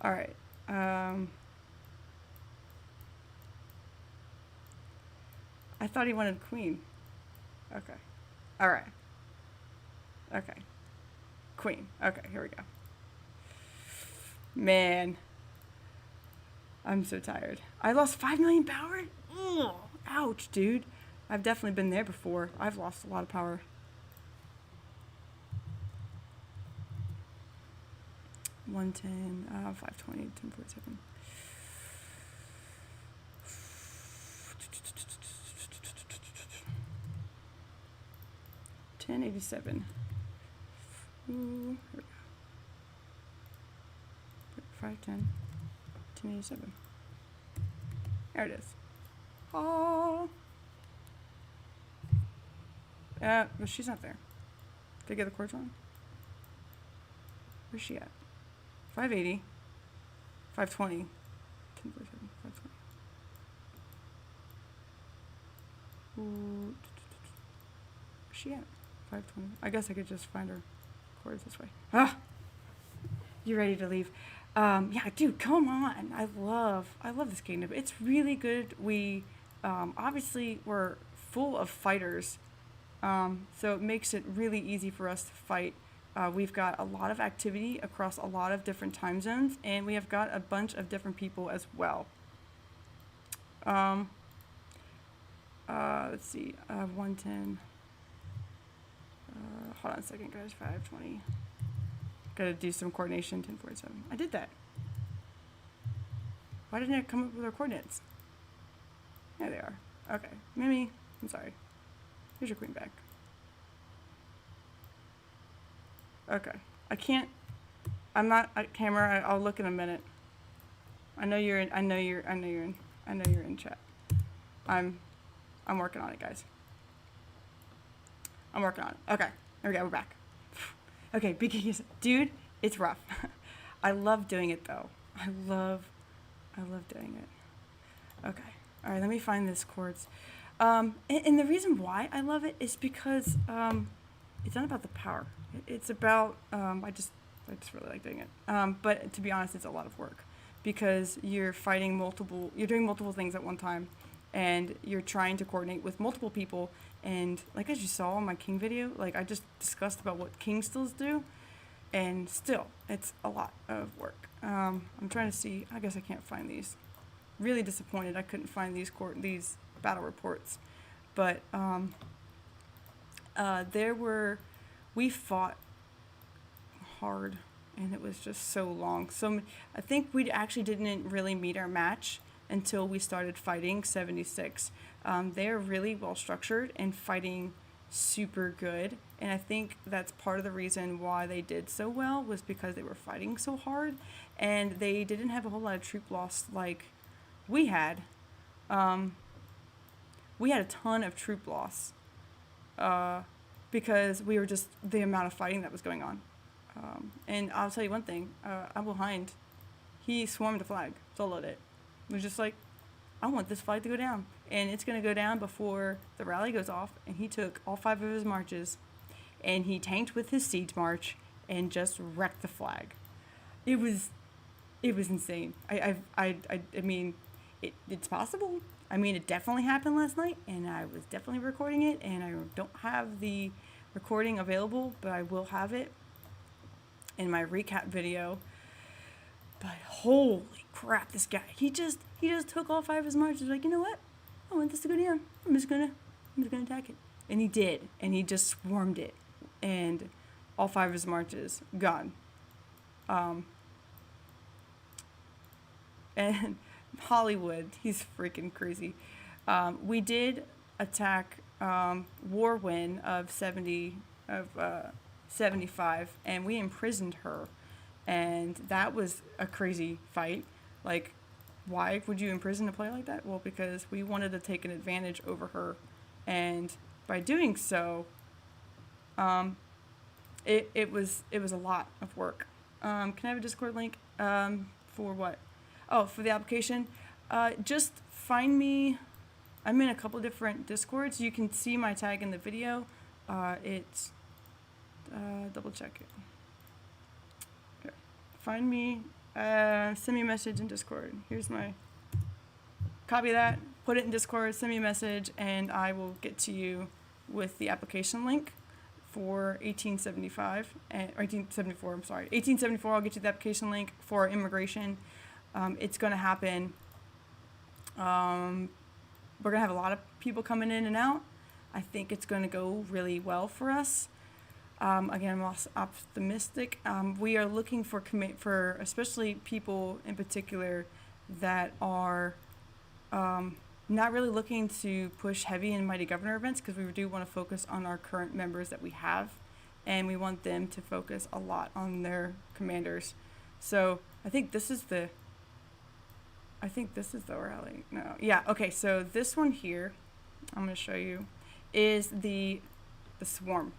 Alright, I thought he wanted queen. Okay. Alright. Okay. Queen. Okay, here we go. Man. I'm so tired. I lost 5 million power? Ugh, ouch, dude. I've definitely been there before. I've lost a lot of power. $110, $520, $1047. $1087. Ooh, here we go. 510, 1087. There it is. Oh. But she's not there. Did I get the chords wrong? Where's she at? 580, 520, 1047, 520. Ooh. Where's she at? 520. I guess I could just find her chords this way. Ah! You ready to leave? Yeah, dude, come on. I love this kingdom. It's really good. We, obviously, we're full of fighters. So it makes it really easy for us to fight. We've got a lot of activity across a lot of different time zones, and we have got a bunch of different people as well. Let's see, 110. Hold on a second, guys. 520. Gotta do some coordination. 1047. I did that. Why didn't it come up with our coordinates? There they are. Okay, Mimi, I'm sorry. Here's your queen back. Okay, I can't. I'm not at camera. I'll look in a minute. I know you're in. I know you're in chat. I'm working on it, guys. I'm working on it. Okay, there we go. We're back. Okay, beginning. Dude, it's rough. I love doing it though. I love doing it. Okay. All right. Let me find this chords. And the reason why I love it is because it's not about the power. It's about I just really like doing it. But to be honest, it's a lot of work because you're doing multiple things at one time, and you're trying to coordinate with multiple people. And like as you saw in my king video, like I just discussed about what king stills do, and still it's a lot of work. I'm trying to see. I guess I can't find these. Really disappointed I couldn't find these battle reports, but we fought hard, and it was just so long. So I think we actually didn't really meet our match until we started fighting 76. They're really well structured and fighting super good, and I think that's part of the reason why they did so well was because they were fighting so hard, and they didn't have a whole lot of troop loss like we had. We had a ton of troop loss because we were just the amount of fighting that was going on. And I'll tell you one thing, Abu Hind, he swarmed the flag, soloed it. It was just like, I want this flag to go down. And it's going to go down before the rally goes off. And he took all 5 of his marches, and he tanked with his siege march and just wrecked the flag. It was insane. I mean, it's possible. I mean, it definitely happened last night, and I was definitely recording it, and I don't have the recording available, but I will have it in my recap video. But holy crap, this guy, he just took all 5 of his marches. Like, you know what? I want this to go down. I'm just gonna attack it. And he did. And he just swarmed it. And all 5 of his marches gone. And Hollywood, he's freaking crazy. We did attack Warwin of 75, and we imprisoned her. And that was a crazy fight. Like, why would you imprison a player like that? Well, because we wanted to take an advantage over her. And by doing so, it was a lot of work. Can I have a Discord link? For what? Oh, for the application. Just find me. I'm in a couple different Discords. You can see my tag in the video. It's double check it. Here. Find me. Send me a message in Discord. Here's my. Copy that. Put it in Discord. Send me a message, and I will get to you with the application link for 1875 and 1874. I'm sorry, 1874. I'll get you the application link for immigration. It's going to happen. We're going to have a lot of people coming in and out. I think it's going to go really well for us. Again, I'm also optimistic. We are looking for especially people in particular that are not really looking to push heavy in Mighty Governor events, because we do want to focus on our current members that we have, and we want them to focus a lot on their commanders. So I think this is the rally. No, yeah, okay. So this one here, I'm going to show you, is the swarm.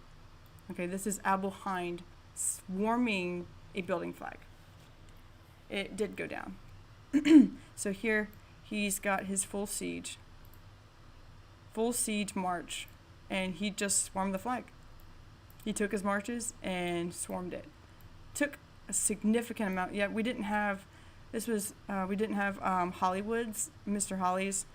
Okay, this is Abel Hind swarming a building flag. It did go down. So here he's got his full siege march, and he just swarmed the flag. He took his marches and swarmed it. Took a significant amount. Yeah, we didn't have Hollywood's, Mr. Holly's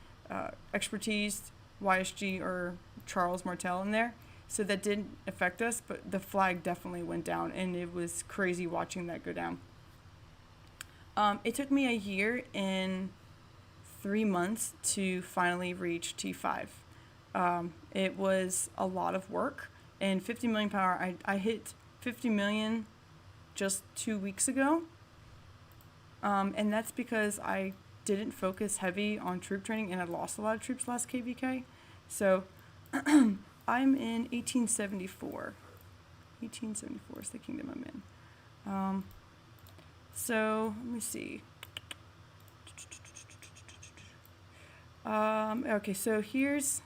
expertise, YSG, or Charles Martel in there. So that didn't affect us, but the flag definitely went down, and it was crazy watching that go down. It took me a year and 3 months to finally reach T5. It was a lot of work, and 50 million power, I hit 50 million just 2 weeks ago. And that's because I didn't focus heavy on troop training, and I lost a lot of troops last KVK. So I'm in 1874. 1874 is the kingdom I'm in. So let me see. Okay, so here's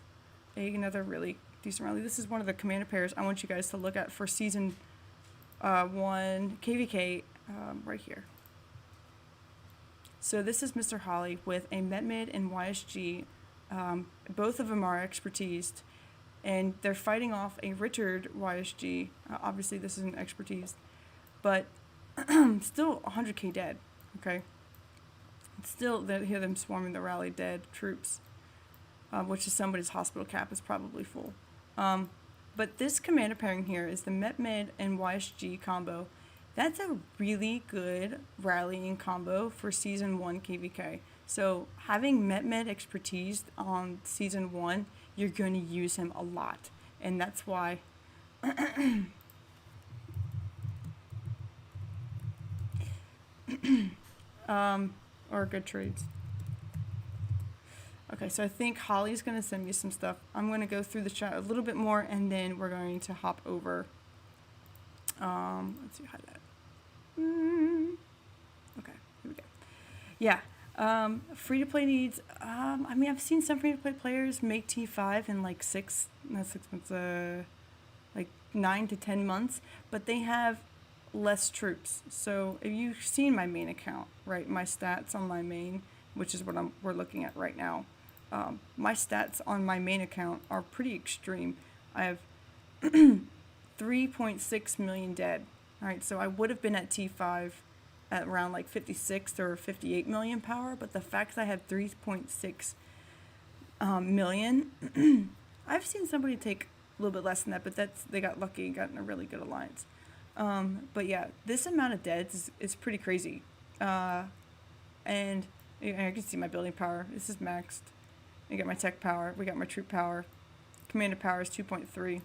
another really decent rally. This is one of the commander pairs I want you guys to look at for season 1 KVK right here. So this is Mr. Holly with a Metmid and YSG. Both of them are expertised, and they're fighting off a Richard YSG. Obviously, this isn't expertise, but still 100k dead. Okay, still they hear them swarming the rally dead troops, which is somebody's hospital cap is probably full. But this commander pairing here is the Metmid and YSG combo. That's a really good rallying combo for season 1 KVK. So having Metmed expertise on season 1, you're going to use him a lot, and that's why. Or good trades. Okay, so I think Holly's going to send me some stuff. I'm going to go through the chat a little bit more, and then we're going to hop over. Let's see how that. Okay, here we go. Yeah, free-to-play needs. I mean, I've seen some free-to-play players make T5 in like 6 months, like 9 to 10 months, but they have less troops. So if you've seen my main account, right, my stats on my main, which is what we're looking at right now, my stats on my main account are pretty extreme. I have 3.6 million dead. All right, so I would have been at T5 at around like 56 or 58 million power, but the fact that I had 3.6 million, I've seen somebody take little bit less than that, but they got lucky and got in a really good alliance. But yeah, this amount of deads is pretty crazy. And I can see my building power. This is maxed. I got my tech power. We got my troop power. Commander power is 2.3.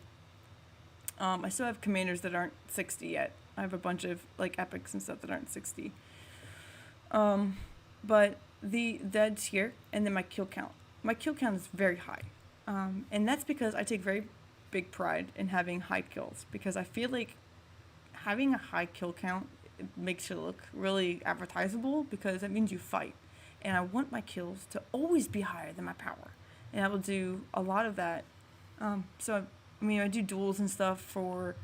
I still have commanders that aren't 60 yet. I have a bunch of like epics and stuff that aren't 60. But the deads here, and then my kill count. My kill count is very high. And that's because I take very big pride in having high kills, because I feel like having a high kill count, it makes you look really advertisable, because that means you fight. And I want my kills to always be higher than my power. And I will do a lot of that. So, I mean, I do duels and stuff for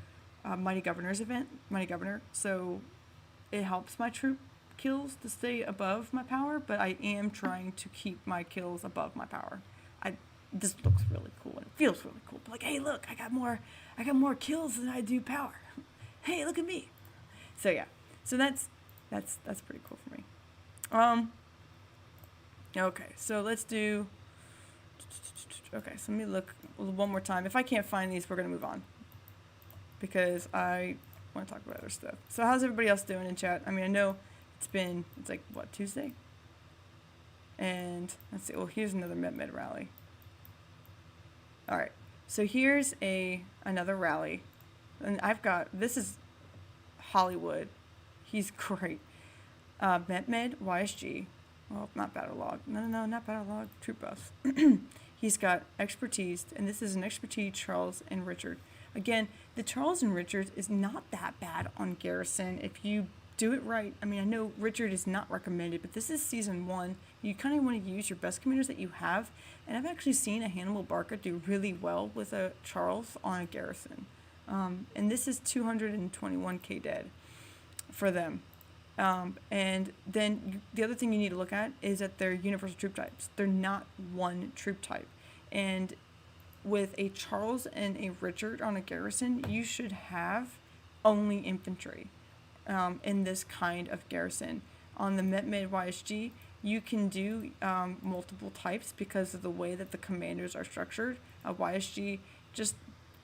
Mighty Governor's event, Mighty Governor. So it helps my troop kills to stay above my power, but I am trying to keep my kills above my power. This looks really cool and it feels really cool. But like, hey, look, I got more kills than I do power. Hey, look at me. So yeah, so that's pretty cool for me. Okay, so let's do. Okay, so let me look one more time. If I can't find these, we're gonna move on, because I want to talk about other stuff. So how's everybody else doing in chat? I mean, I know it's like what, Tuesday? And let's see. Well, here's another mid rally. All right, so here's another rally, and this is Hollywood. He's great. Med YSG. Well, not battle log. No, not battle log. Troop buffs. He's got expertise, and this is an expertise Charles and Richard. Again, the Charles and Richard is not that bad on Garrison if you do it right. I mean, I know Richard is not recommended, but this is season 1. You kind of want to use your best commanders that you have, and I've actually seen a Hannibal Barca do really well with a Charles on a Garrison. And this is 221k dead for them. And then the other thing you need to look at is that they're universal troop types. They're not one troop type. And with a Charles and a Richard on a Garrison, you should have only infantry in this kind of Garrison. On the Mid YSG, you can do multiple types because of the way that the commanders are structured. YSG just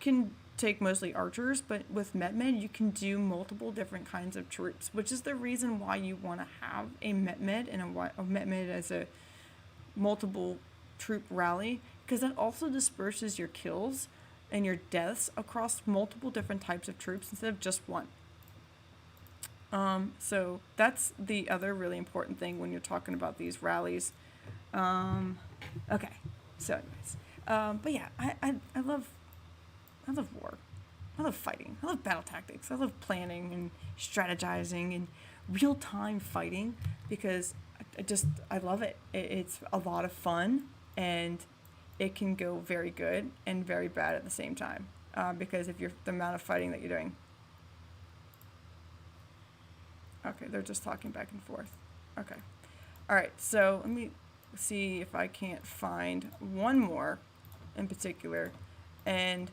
can take mostly archers, but with Med you can do multiple different kinds of troops, which is the reason why you want to have a Med and a Med as a multiple troop rally, because that also disperses your kills and your deaths across multiple different types of troops instead of just one. So that's the other really important thing when you're talking about these rallies. Okay, so anyways, but yeah, I love war. I love fighting. I love battle tactics. I love planning and strategizing and real-time fighting, because I love it. It's a lot of fun, and it can go very good and very bad at the same time, because if you're the amount of fighting that you're doing. Okay, they're just talking back and forth. Okay. All right, so let me see if I can't find one more in particular. And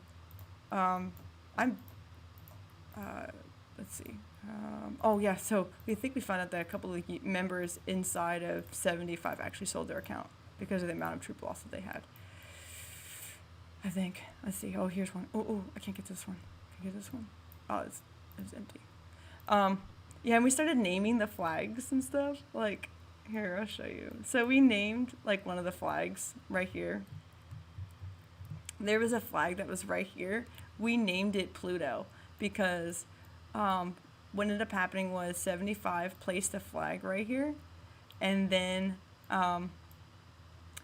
let's see. Oh yeah, so we think we found out that a couple of members inside of 75 actually sold their account because of the amount of troop loss that they had. I think. Let's see. Oh, here's one. Oh, I can't get this one. Can I get this one? Oh, it's empty. Yeah, and we started naming the flags and stuff. Like, here, I'll show you. So we named, like, one of the flags right here. There was a flag that was right here. We named it Pluto because what ended up happening was 75 placed a flag right here. And then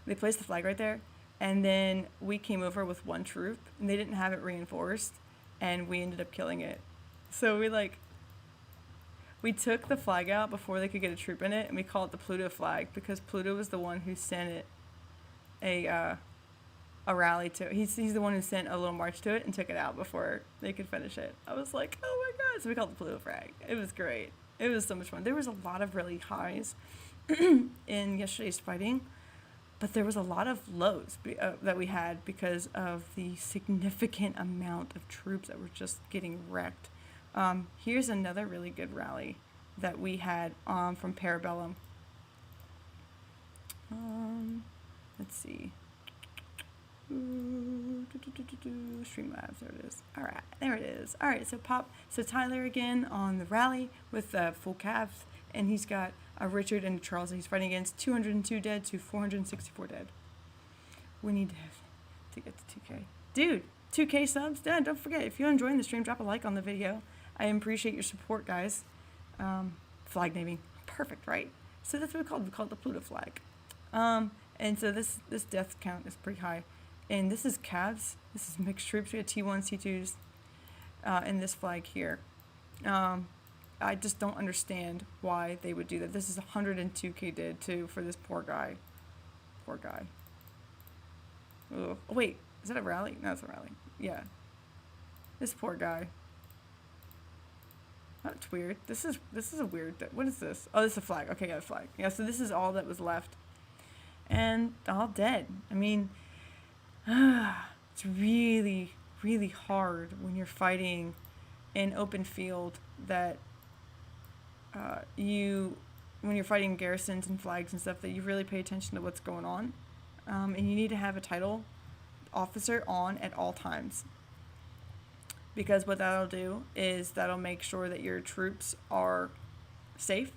they placed the flag right there. And then we came over with one troop, and they didn't have it reinforced. And we ended up killing it. So we took the flag out before they could get a troop in it, and we call it the Pluto flag because Pluto was the one who sent it a rally to it. He's the one who sent a little march to it and took it out before they could finish it. I was like, oh my god! So we called it the Pluto flag. It was great. It was so much fun. There was a lot of really highs in yesterday's fighting, but there was a lot of lows that we had because of the significant amount of troops that were just getting wrecked. Here's another really good rally that we had from Parabellum. Let's see. Streamlabs, there it is. All right, there it is. All right, so Tyler again on the rally with full calves, and he's got a Richard and a Charles. He's fighting against 202 dead to 464 dead. We need to get to 2K. Dude, 2K subs done. Don't forget, if you're enjoying the stream, drop a like on the video. I appreciate your support, guys. Flag naming, perfect, right? So that's what we call it the Pluto flag. And so this death count is pretty high. And this is calves. This is mixed troops. We have T1s, T2s, and this flag here. I just don't understand why they would do that. This is 102k dead too for this poor guy. Poor guy. Ugh. Oh, wait, is that a rally? No, it's a rally. Yeah. This poor guy. That's weird. This is a weird. What is this? Oh, this is a flag. Okay, yeah, a flag. Yeah, so this is all that was left, and all dead. I mean, it's really, really hard when you're fighting in open field that when you're fighting garrisons and flags and stuff, that you really pay attention to what's going on, and you need to have a title officer on at all times. Because what that'll do is that'll make sure that your troops are safe.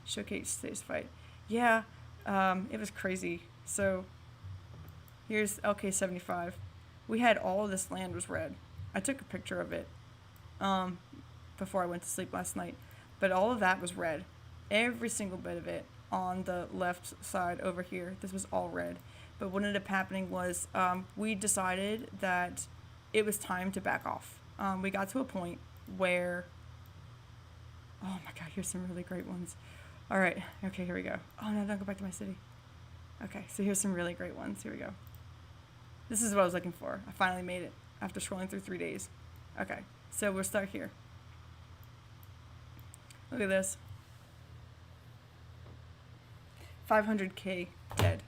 Showcase stage fight. Yeah, it was crazy. So here's LK75. We had all of this land was red. I took a picture of it before I went to sleep last night. But all of that was red. Every single bit of it on the left side over here. This was all red. But what ended up happening was we decided that it was time to back off. We got to a point where, oh my God, here's some really great ones. All right, okay, here we go. Oh no, don't go back to my city. Okay, so here's some really great ones. Here we go. This is what I was looking for. I finally made it after scrolling through 3 days. Okay, so we'll start here. Look at this. 500k dead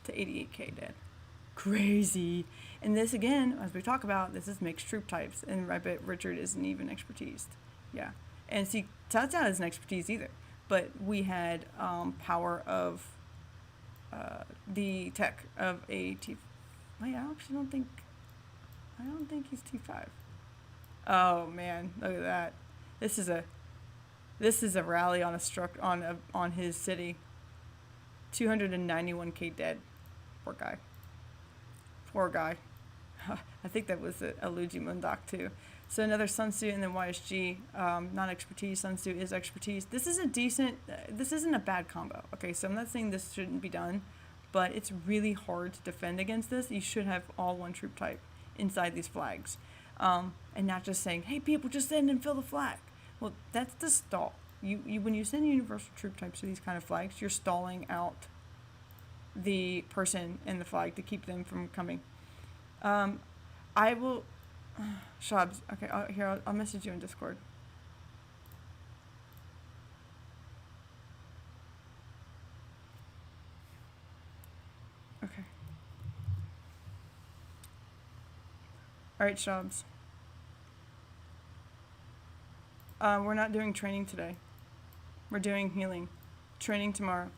to 88k dead. Crazy. And this again, as we talk about, this is mixed troop types, and I bet Richard isn't even expertise. Yeah, and see, Tata isn't expertise either. But we had power of the tech of a T. Wait, I actually don't think. I don't think he's T5. Oh man, look at that. This is a rally on on his city. 291k dead. Poor guy. Poor guy. I think that was a Luigi Mundak too. So another Sun Tzu and then YSG, not expertise. Sun Tzu is expertise. This is a decent, this isn't a bad combo. Okay, so I'm not saying this shouldn't be done, but it's really hard to defend against this. You should have all one troop type inside these flags. And not just saying, hey people, just send and fill the flag. Well, that's the stall. When you send universal troop types to these kind of flags, you're stalling out the person in the flag to keep them from coming. I will, Shabs, okay, I'll message you in Discord. Okay. Alright, Shabs. We're not doing training today. We're doing healing. Training tomorrow.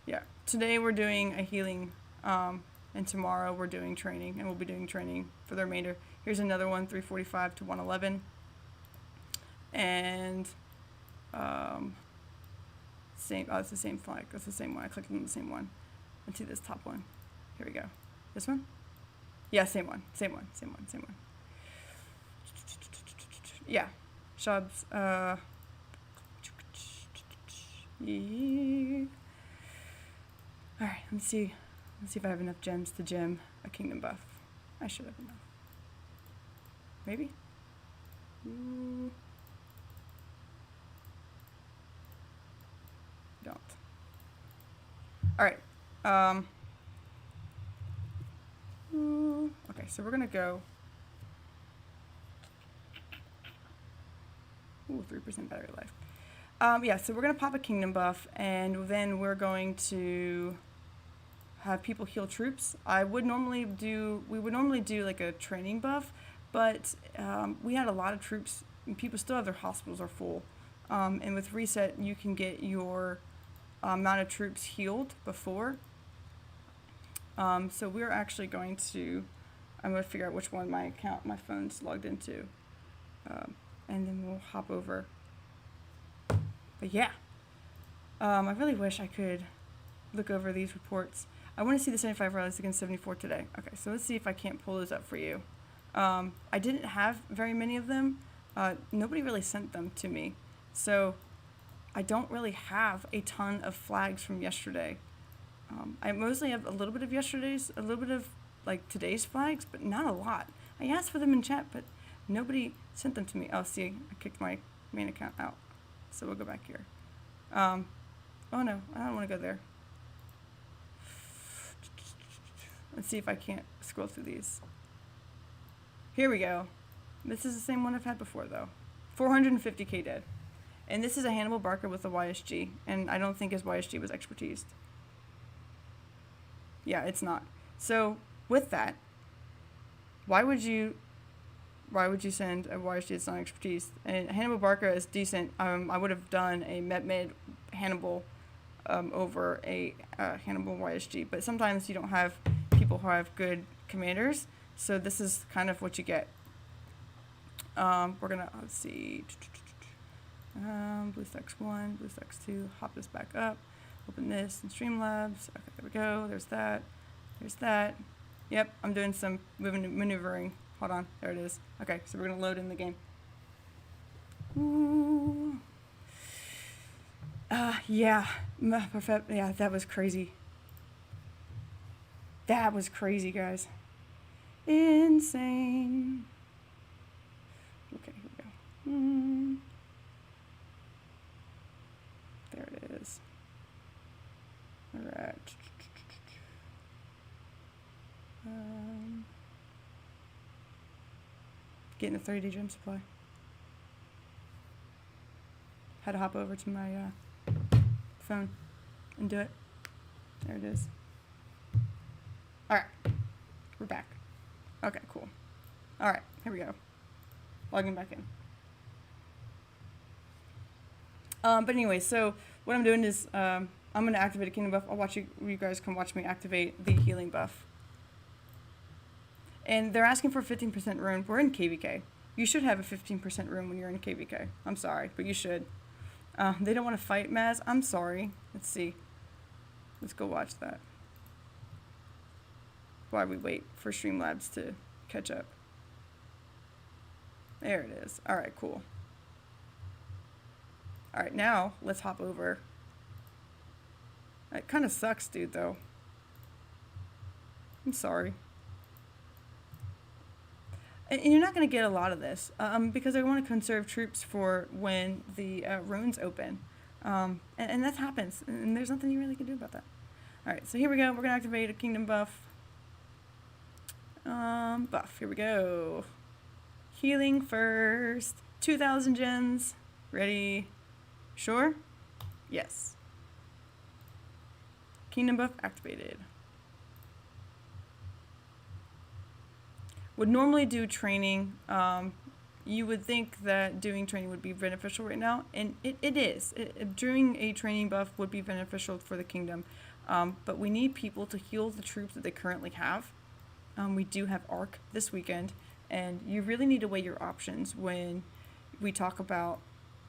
Yeah, today we're doing a healing, and tomorrow we're doing training, and we'll be doing training for the remainder. Here's another one, 345 to 111. And, same, oh, it's the same flag. That's the same one. I clicked on the same one. Let's see this top one. Here we go. This one? Yeah, same one. Same one. Same one. Same one. Yeah. Shabs, yeah. Alright, let's see if I have enough gems to gem a kingdom buff. I should have enough. Maybe? Ooh. Don't. Alright. Okay, so we're gonna go. Ooh, 3% battery life. Yeah, so we're gonna pop a kingdom buff, and then we're going to have people heal troops. We would normally do like a training buff, but we had a lot of troops, and people still have their hospitals are full. And with reset, you can get your amount of troops healed before. So we're actually going to, I'm going to figure out which one my phone's logged into. And then we'll hop over. But yeah, I really wish I could look over these reports. I want to see the 75 rallies against 74 today. Okay, so let's see if I can't pull those up for you. I didn't have very many of them. Nobody really sent them to me. So I don't really have a ton of flags from yesterday. I mostly have a little bit of yesterday's, a little bit of like today's flags, but not a lot. I asked for them in chat, but nobody sent them to me. Oh, see, I kicked my main account out. So we'll go back here. Oh no, I don't want to go there. Let's see if I can't scroll through these. Here we go. This is the same one I've had before though. 450k dead. And this is a Hannibal Barker with a YSG, and I don't think his YSG was expertised. Yeah, it's not. So with that, why would you send a YSG that's not expertised? And Hannibal Barker is decent. I would have done a mid Hannibal over a Hannibal YSG, but sometimes you don't have people who have good commanders, so this is kind of what you get. We're gonna, let's see, BlueStacks 1, BlueStacks 2, hop this back up, open this in Streamlabs. Okay, there we go, there's that, there's that. Yep, I'm doing some maneuvering. Hold on, there it is. Okay, so we're gonna load in the game. Ooh. Yeah, yeah, that was crazy. That was crazy, guys. Insane. Okay, here we go. There it is. All right. Getting a 30-day gem supply. Had to hop over to my phone and do it. There it is. All right, we're back. Okay, cool. All right, here we go. Logging back in. But anyway, so what I'm doing is I'm going to activate a kingdom buff. I'll watch you guys can watch me activate the healing buff. And they're asking for 15% rune. We're in KVK. You should have a 15% rune when you're in KVK. I'm sorry, but you should. They don't want to fight Maz. I'm sorry. Let's see. Let's go watch that. While we wait for Streamlabs to catch up. There it is. All right, cool. All right, now let's hop over. It kind of sucks, dude, though. I'm sorry. And you're not going to get a lot of this because I want to conserve troops for when the runes open. And that happens, and there's nothing you really can do about that. All right, so here we go. We're going to activate a kingdom buff. Here we go. Healing first. 2,000 gems. Ready? Sure? Yes. Kingdom buff activated. Would normally do training. You would think that doing training would be beneficial right now, and it is. Doing a training buff would be beneficial for the kingdom, but we need people to heal the troops that they currently have. We do have RoK this weekend, and you really need to weigh your options when we talk about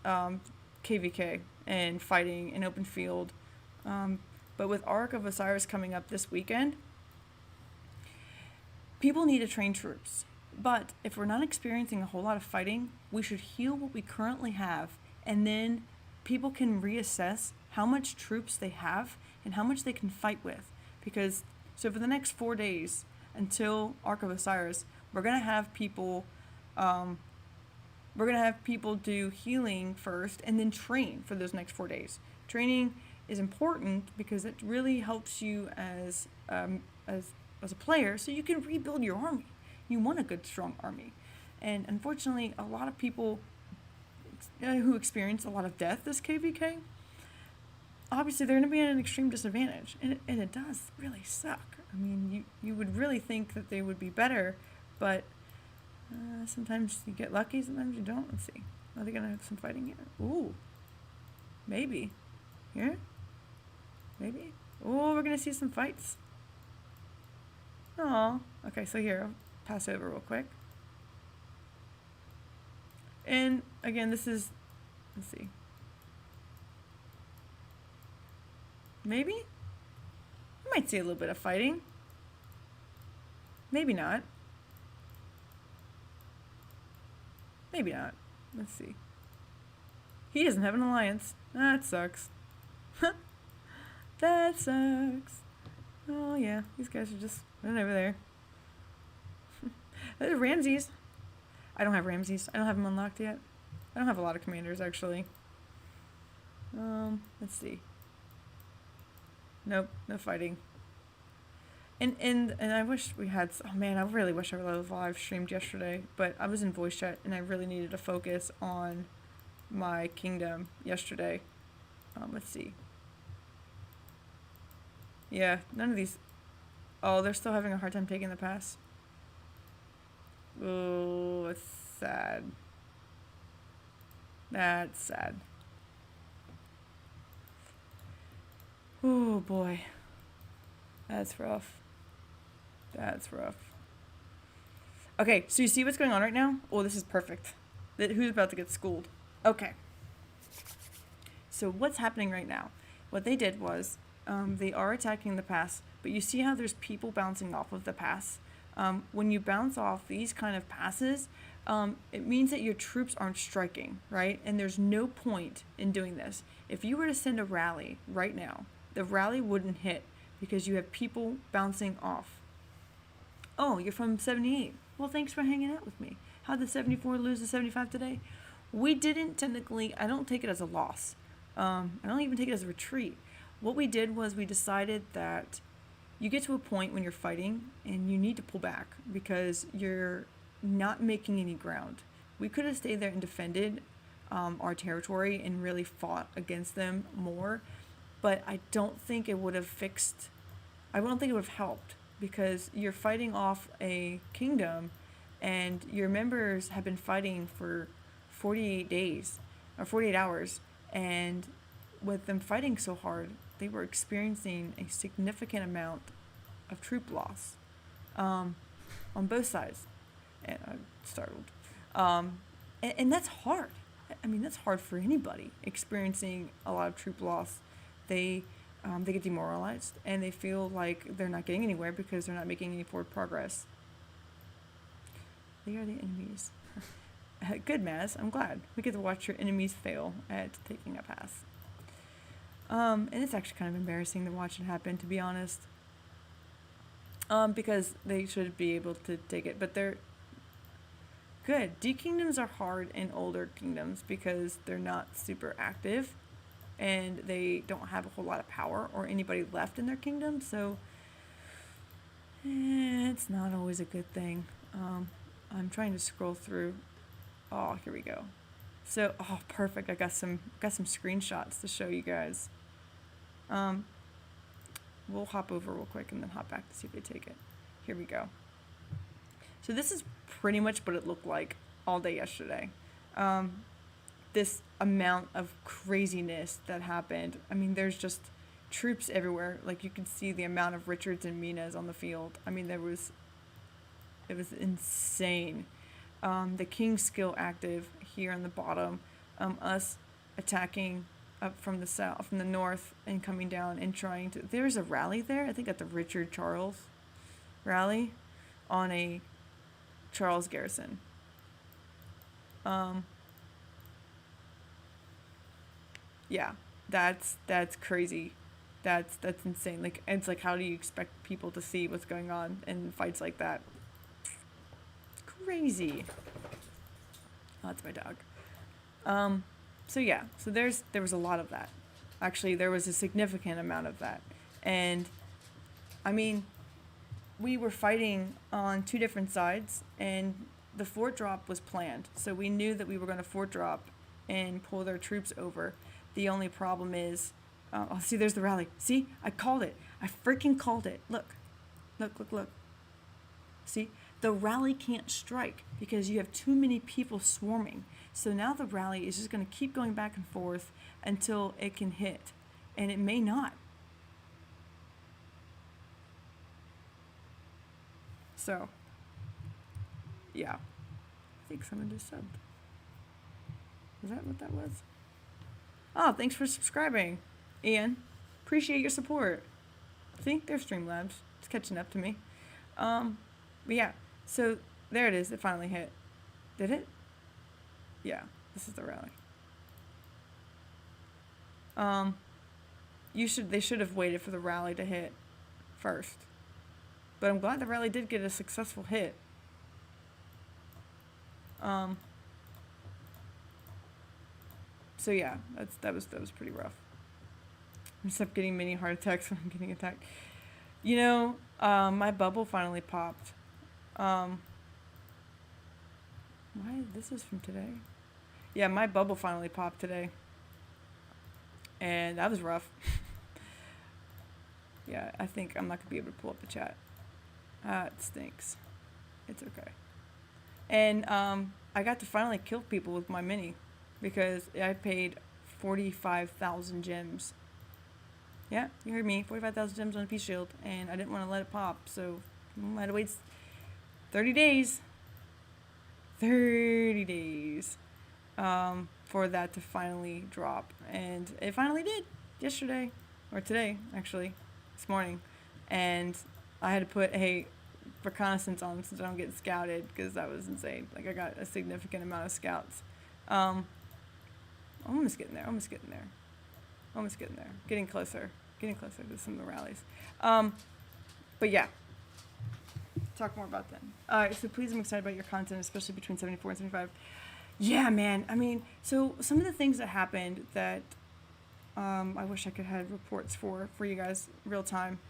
KVK and fighting in open field. But with RoK of Osiris coming up this weekend, people need to train troops. But if we're not experiencing a whole lot of fighting, we should heal what we currently have, and then people can reassess how much troops they have and how much they can fight with. Because, so for the next 4 days, until RoK of Osiris, we're gonna have people do healing first and then train for those next 4 days. Training is important because it really helps you as a player, so you can rebuild your army. You want a good, strong army. And unfortunately, a lot of people who experience a lot of death this KVK, obviously they're going to be at an extreme disadvantage, and it does really suck. I mean, you would really think that they would be better, but sometimes you get lucky, sometimes you don't. Let's see. Are they going to have some fighting here? Ooh. Maybe. Here? Maybe? Oh, we're going to see some fights. Oh, okay, so here, I'll pass over real quick. And again, this is, let's see. Maybe? I might see a little bit of fighting. Maybe not. Maybe not. Let's see. He doesn't have an alliance. That sucks. That sucks. Oh, yeah. These guys are just running over there. There's Ramses. I don't have Ramses. I don't have him unlocked yet. I don't have a lot of commanders, actually. Let's see. Nope, no fighting. And I wish we had. Oh man, I really wish I would have live streamed yesterday. But I was in voice chat, and I really needed to focus on my kingdom yesterday. Let's see. Yeah, none of these. Oh, they're still having a hard time taking the pass. Oh, it's sad. That's sad. Oh boy. That's rough. That's rough. Okay, so you see what's going on right now? Oh, this is perfect. Who's about to get schooled? Okay. So what's happening right now? What they did was they are attacking the pass, but you see how there's people bouncing off of the pass? When you bounce off these kind of passes, it means that your troops aren't striking, right? And there's no point in doing this. If you were to send a rally right now, the rally wouldn't hit because you have people bouncing off. Oh, you're from 78. Well, thanks for hanging out with me. How did 74 lose to 75 today? We didn't technically, I don't take it as a loss. I don't even take it as a retreat. What we did was we decided that you get to a point when you're fighting and you need to pull back because you're not making any ground. We could have stayed there and defended our territory and really fought against them more, but I don't think it would have fixed, I don't think it would have helped because you're fighting off a kingdom and your members have been fighting for 48 days or 48 hours, and with them fighting so hard, they were experiencing a significant amount of troop loss on both sides. And I'm startled. And that's hard. I mean, that's hard for anybody experiencing a lot of troop loss. They get demoralized and they feel like they're not getting anywhere because they're not making any forward progress. They are the enemies. Good, Maz. I'm glad. We get to watch your enemies fail at taking a pass. And it's actually kind of embarrassing to watch it happen, to be honest. Because they should be able to take it, but they're good. D kingdoms are hard in older kingdoms because they're not super active and they don't have a whole lot of power or anybody left in their kingdom, so it's not always a good thing. I'm trying to scroll through. Oh, here we go. So, oh, perfect. I got some screenshots to show you guys. We'll hop over real quick and then hop back to see if they take it. Here we go. So this is pretty much what it looked like all day yesterday. This amount of craziness that happened. I mean, there's just troops everywhere. Like, you can see the amount of Richards and Minas on the field. I mean, it was insane. The King's skill active here on the bottom. Us attacking up from the south, from the north, and coming down and trying to. There's a rally there. I think at the Richard Charles rally on a Charles garrison. Yeah, that's crazy. That's insane. Like, it's like, how do you expect people to see what's going on in fights like that? Crazy. Oh, that's my dog. So yeah, so there was a lot of that. Actually, there was a significant amount of that. And I mean, we were fighting on two different sides and the fort drop was planned. So we knew that we were going to fort drop and pull their troops over. The only problem is, oh, see, there's the rally. See, I called it. I freaking called it. Look. See, the rally can't strike because you have too many people swarming. So now the rally is just going to keep going back and forth until it can hit. And it may not. So, yeah. I think someone just subbed. Is that what that was? Oh, thanks for subscribing, Ian. Appreciate your support. See, there's Streamlabs. It's catching up to me. But yeah, so there it is. It finally hit. Did it? Yeah, this is the rally. They should have waited for the rally to hit first. But I'm glad the rally did get a successful hit. So yeah, that was pretty rough. I just kept getting mini heart attacks when I'm getting attacked. You know, my bubble finally popped. This is from today. Yeah, my bubble finally popped today. And that was rough. Yeah, I think I'm not going to be able to pull up the chat. It stinks. It's okay. And I got to finally kill people with my mini because I paid 45,000 gems. Yeah, you heard me. 45,000 gems on a peace shield, and I didn't want to let it pop, so I had to wait 30 days. 30 days for that to finally drop. And it finally did yesterday, or today, actually, this morning. And I had to put a reconnaissance on since I don't get scouted, because that was insane. Like, I got a significant amount of scouts. I'm almost getting there. Getting closer to some of the rallies. But yeah, talk more about them. Alright, so please, I'm excited about your content, especially between 74 and 75. Yeah, man. I mean, so some of the things that happened that I wish I could have reports for you guys real time.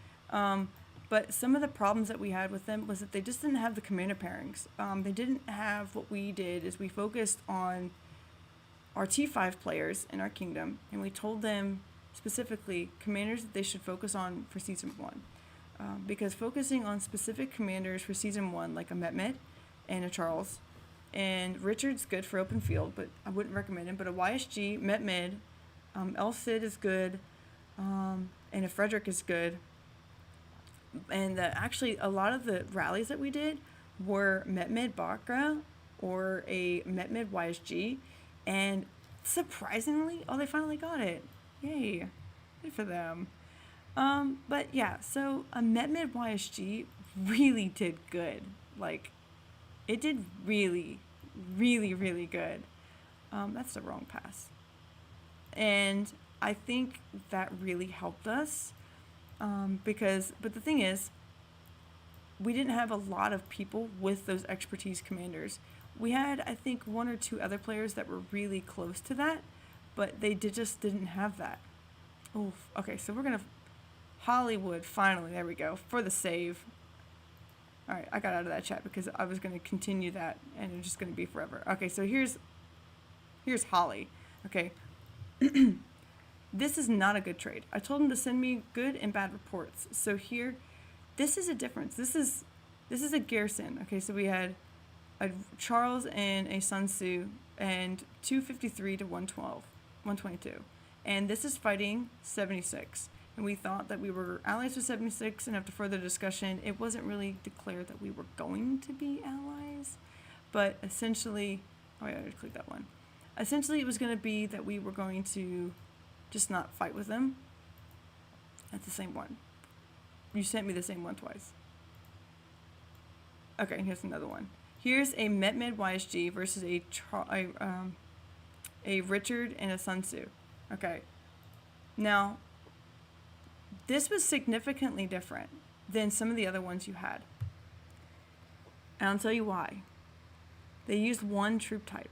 But some of the problems that we had with them was that they just didn't have the commander pairings. They didn't have what we did is we focused on our T5 players in our kingdom, and we told them specifically commanders that they should focus on for season 1. Because focusing on specific commanders for season 1, like a Mehmet and a Charles, and Richard's good for open field, but I wouldn't recommend him, but a YSG, Mehmet, El Cid is good, and a Frederick is good. And actually, a lot of the rallies that we did were Mehmet Bakra or a Mehmet YSG, and surprisingly, they finally got it. Yay. Good for them. But yeah, so a Mehmet YSG really did good. Like, it did really, really, really good. That's the wrong pass. And I think that really helped us. But the thing is, we didn't have a lot of people with those expertise commanders. We had, I think, 1 or 2 other players that were really close to that, but they just didn't have that. Oof. Okay, so we're going to... Hollywood, finally, there we go, for the save. Alright, I got out of that chat because I was going to continue that, and it's just going to be forever. Okay, so here's Holly. Okay. This is not a good trade. I told him to send me good and bad reports. So here, this is a difference. This is a garrison. Okay, so we had a Charles and a Sun Tzu, and 253 to 122. And this is fighting 76. And we thought that we were allies with 76, and after further discussion, it wasn't really declared that we were going to be allies. But essentially, I already clicked that one. Essentially, it was going to be that we were going to just not fight with them. That's the same one. You sent me the same one twice. Okay, here's another one. Here's a Mehmet YSG versus a Richard and a Sun Tzu. Okay. Now, this was significantly different than some of the other ones you had. And I'll tell you why. They used one troop type.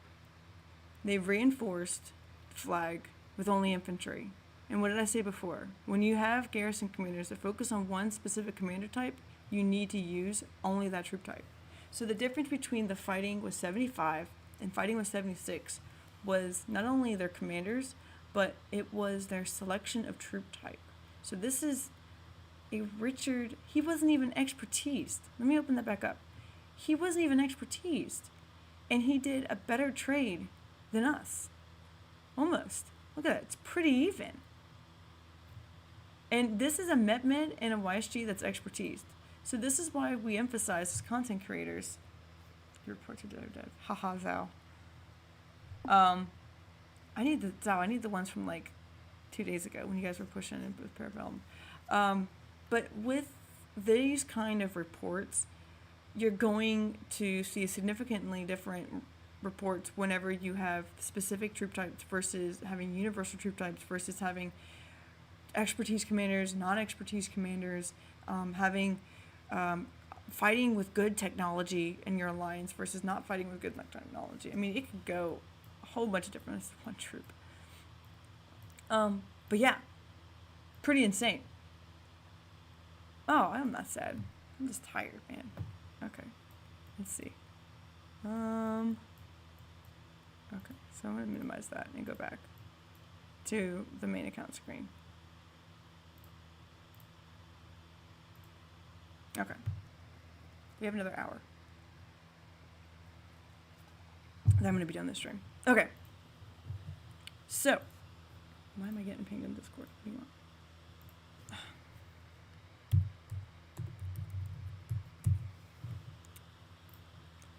They reinforced the flag with only infantry. And what did I say before? When you have garrison commanders that focus on one specific commander type, you need to use only that troop type. So the difference between the fighting with 75 and fighting with 76 was not only their commanders, but it was their selection of troop type. So this is a Richard, he wasn't even expertised. Let me open that back up. He wasn't even expertised. And he did a better trade than us. Almost. Look at that, it's pretty even. And this is a Mehmet and a YSG that's expertised. So this is why we emphasize as content creators. Your report to dev. Haha, Zao. I need the ones from like 2 days ago when you guys were pushing it with Parabellum. But with these kind of reports, you're going to see significantly different reports whenever you have specific troop types versus having universal troop types versus having expertise commanders, non-expertise commanders, having fighting with good technology in your alliance versus not fighting with good technology. I mean, it could go a whole bunch of different as one troop. But yeah, pretty insane. Oh, I'm not sad. I'm just tired, man. Okay, let's see. Okay, so I'm gonna minimize that and go back to the main account screen. Okay, we have another hour. Then I'm gonna be done this stream. Okay, so why am I getting pinged in Discord? What do you want?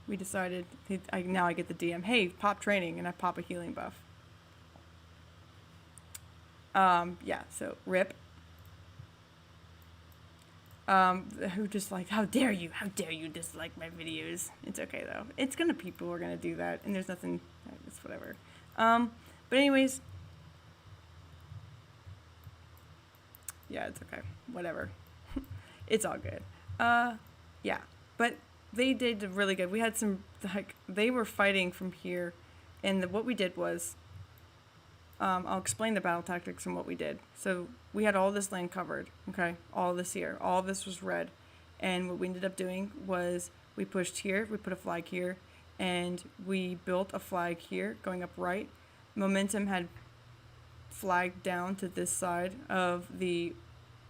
We decided, now I get the DM, hey, pop training, and I pop a healing buff. Yeah, so rip. Who just like, how dare you dislike my videos? It's okay though. People are gonna do that, and there's nothing, it's whatever. But anyways, yeah, it's okay, whatever. It's all good. Yeah, but they did really good. We had some, they were fighting from here, and what we did was, I'll explain the battle tactics and what we did. So we had all this land covered, okay? All this here. All this was red. And what we ended up doing was we pushed here, we put a flag here, and we built a flag here going up right. Momentum had flagged down to this side of the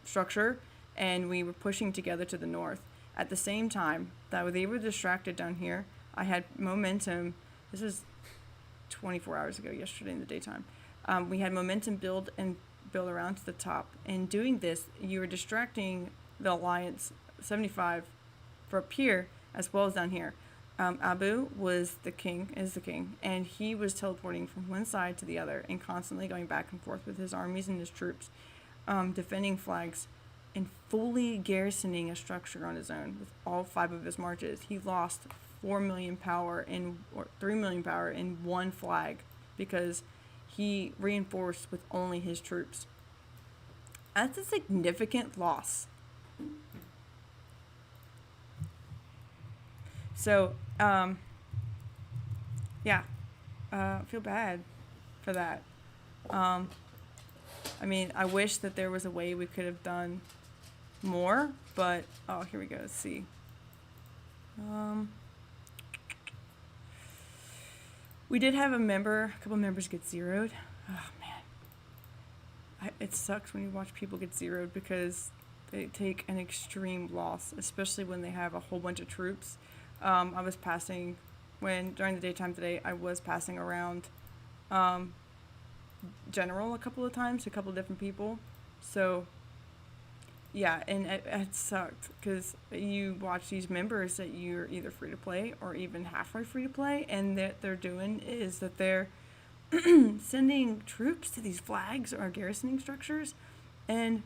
structure, and we were pushing together to the north. At the same time that they were distracted down here, I had momentum. This is 24 hours ago, yesterday in the daytime. We had momentum build around to the top. And doing this, you were distracting the Alliance 75 for up here as well as down here. Abu is the king, and he was teleporting from one side to the other and constantly going back and forth with his armies and his troops, defending flags and fully garrisoning a structure on his own with all 5 of his marches. He lost 4 million power or 3 million power in one flag because he reinforced with only his troops. That's a significant loss. So, yeah, I feel bad for that. I mean, I wish that there was a way we could have done more, but, oh, here we go, let's see. We did have a couple members get zeroed. Oh, man. It sucks when you watch people get zeroed because they take an extreme loss, especially when they have a whole bunch of troops. I was passing, during the daytime today, I was passing around General a couple of times to a couple of different people. So, yeah, and it sucked because you watch these members that you're either free to play or even halfway free to play, and that they're doing is that they're sending troops to these flags or garrisoning structures, and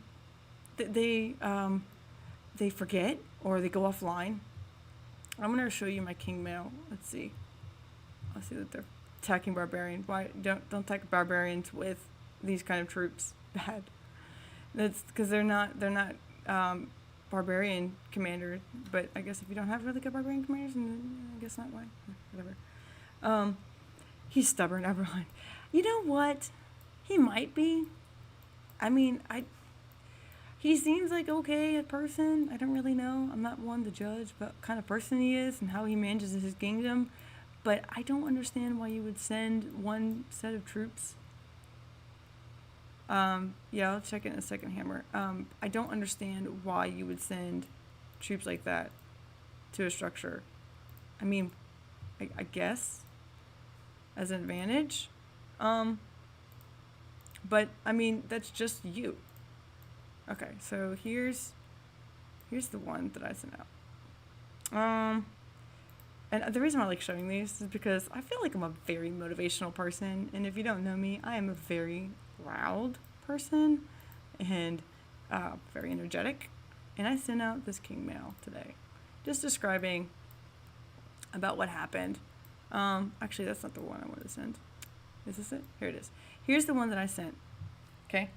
they forget or they go offline. I'm gonna show you my king mail. Let's see. I'll see that they're attacking barbarian. Why don't attack barbarians with these kind of troops? Bad. That's because they're not barbarian commander. But I guess if you don't have really good barbarian commanders, then I guess not. Why? Whatever. He's stubborn, everyone. You know what? He might be. I mean, he seems like okay a person. I don't really know. I'm not one to judge what kind of person he is and how he manages his kingdom. But I don't understand why you would send one set of troops. Yeah, I'll check it in a second, Hammer. I don't understand why you would send troops like that to a structure. I mean, I guess as an advantage. But, I mean, that's just you. Okay, so here's here's the one that I sent out. And the reason I like showing these is because I feel like I'm a very motivational person, and if you don't know me, I am a very loud person and very energetic. And I sent out this king mail today, just describing about what happened. Actually, that's not the one I wanted to send. Is this it? Here it is. Here's the one that I sent. Okay,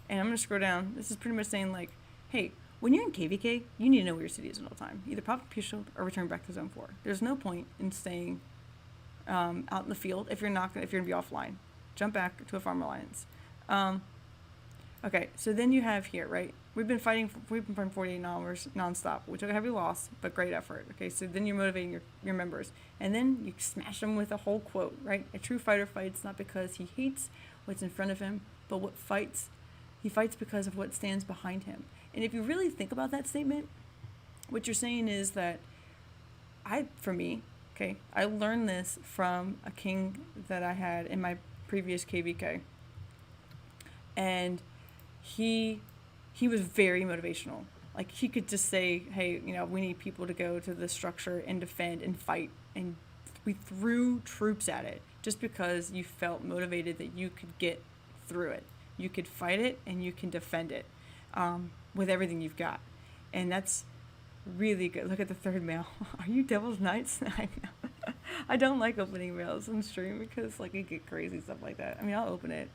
and I'm gonna scroll down. This is pretty much saying like, hey, when you're in KVK, you need to know where your city is at all time. Either pop a peace shield or return back to Zone 4. There's no point in staying out in the field if you're gonna be offline. Jump back to a farm alliance. Okay, so then you have here, right? We've been fighting 48 hours nonstop, which is a heavy loss, but great effort. Okay, so then you're motivating your members. And then you smash them with a whole quote, right? A true fighter fights not because he hates what's in front of him, but he fights because of what stands behind him. And if you really think about that statement, what you're saying is that for me, I learned this from a king that I had in my previous KVK. And he was very motivational. Like, he could just say, hey, we need people to go to the structure and defend and fight. And we threw troops at it just because you felt motivated that you could get through it. You could fight it and you can defend it with everything you've got. And that's really good. Look at the third mail. Are you Devil's Knights? I know. I don't like opening mails on stream because it get crazy, stuff like that. I mean, I'll open it.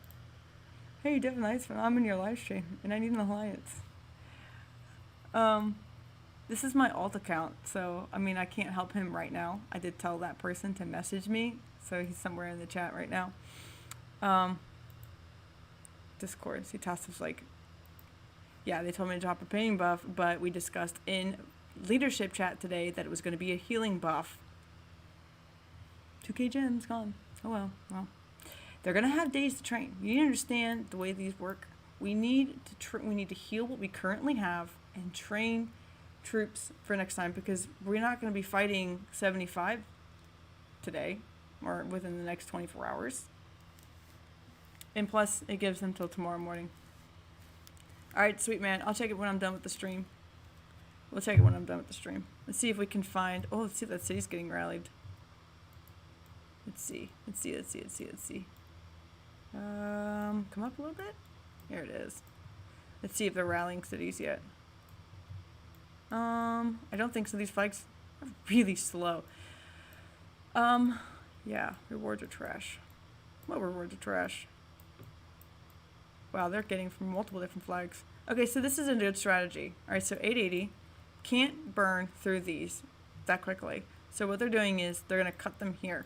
Hey, Devin Knights, I'm in your live stream, and I need an alliance. This is my alt account, so, I can't help him right now. I did tell that person to message me, so he's somewhere in the chat right now. Discord, see, Tassa's like, yeah, they told me to drop a pain buff, but we discussed in leadership chat today that it was going to be a healing buff. 2k gems gone. Oh well. They're going to have days to train. You need to understand the way these work. We need to heal what we currently have and train troops for next time, because we're not going to be fighting 75 today or within the next 24 hours. And plus, it gives them till tomorrow morning. All right, sweet man. I'll check it when I'm done with the stream. We'll check it when I'm done with the stream. Let's see if we can find... Oh, let's see if that city's getting rallied. Let's see. Come up a little bit. Here it is. Let's see if they're rallying cities yet. I don't think so. These flags are really slow. Yeah, rewards are trash. What rewards are trash? Wow, they're getting from multiple different flags. Okay, so this is a good strategy. All right, so 880 can't burn through these that quickly. So what they're doing is they're going to cut them here.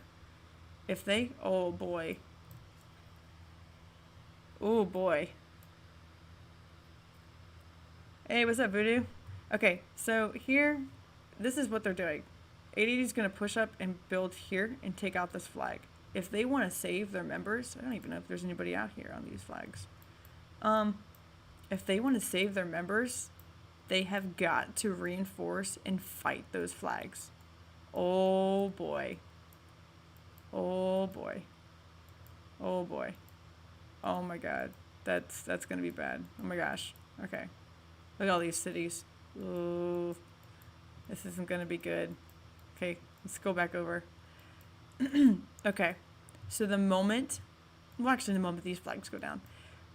If they... Oh, boy. Oh, boy. Hey, what's up, Voodoo? Okay, so here, this is what they're doing. 880 is going to push up and build here and take out this flag. If they want to save their members... I don't even know if there's anybody out here on these flags. If they want to save their members, they have got to reinforce and fight those flags. Oh boy. Oh boy. Oh boy. Oh my god. That's gonna be bad. Oh my gosh. Okay. Look at all these cities. Ooh. This isn't gonna be good. Okay, let's go back over. Okay. So the moment these flags go down.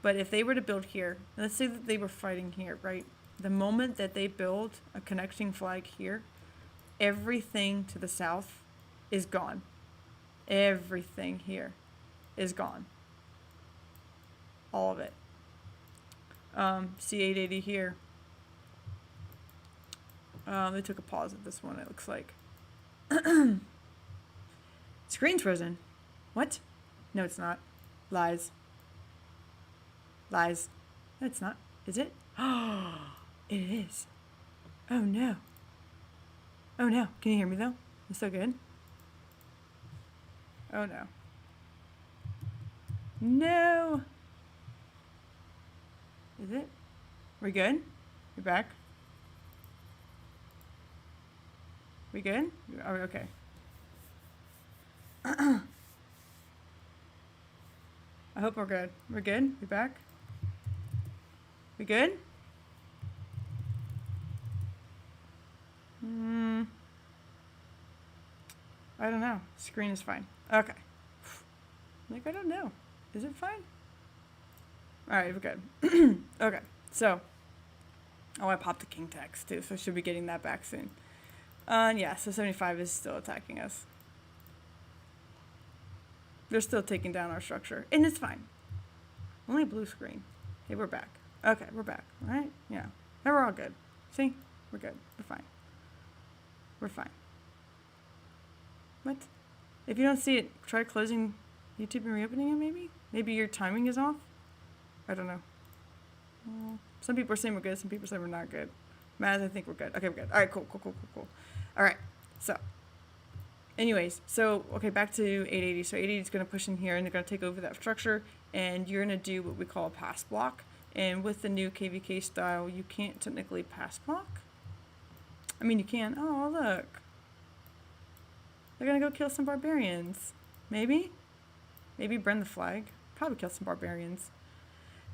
But if they were to build here, let's say that they were fighting here, right? The moment that they build a connecting flag here, everything to the south is gone. Everything here is gone. All of it. C880 here. They took a pause at this one, it looks like. Screen's frozen. What? No, it's not. Lies. Lies. No, it's not. Is it? Oh, it is. Oh, no. Oh, no. Can you hear me, though? I'm so good. Oh, no. No. Is it? We good? You're back? We good? Are we okay? I hope we're good. We're good? We back? We good? I don't know. Screen is fine. Okay. Like, I don't know. Is it fine? Alright, we're good. Okay, so. Oh, I popped the king text too, so I should be getting that back soon. Yeah, so 75 is still attacking us. They're still taking down our structure, and it's fine. Only blue screen. Okay, we're back. Okay, we're back. All right? Yeah. Now we're all good. See? We're good. We're fine. We're fine. What? If you don't see it, try closing YouTube and reopening it, maybe? Maybe your timing is off? I don't know. Some people are saying we're good. Some people are saying we're not good. Maz, I think we're good. Okay, we're good. All right, cool. All right, so. Anyways, so, okay, back to 880. So 880 is going to push in here, and they're going to take over that structure, and you're going to do what we call a pass block. And with the new KVK style, you can't technically pass block. I mean, you can. Oh, look. They're going to go kill some barbarians. Maybe? Maybe burn the flag. Probably kill some barbarians.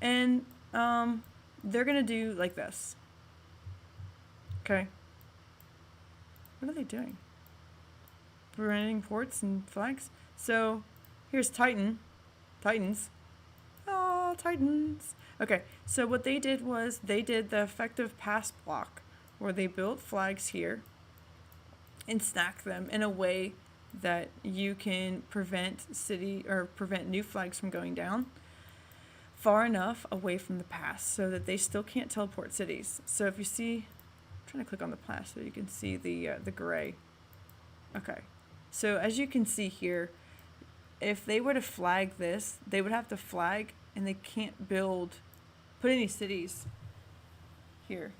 And they're going to do like this. Okay. What are they doing? Preventing ports and flags. So here's Titans. Oh, Titans. Okay, so what they did was they did the effective pass block where they built flags here and stack them in a way that you can prevent new flags from going down far enough away from the pass so that they still can't teleport cities. So if you see, I'm trying to click on the pass so you can see the gray. Okay. So as you can see here, if they were to flag this, they would have to flag, and they can't put any cities here.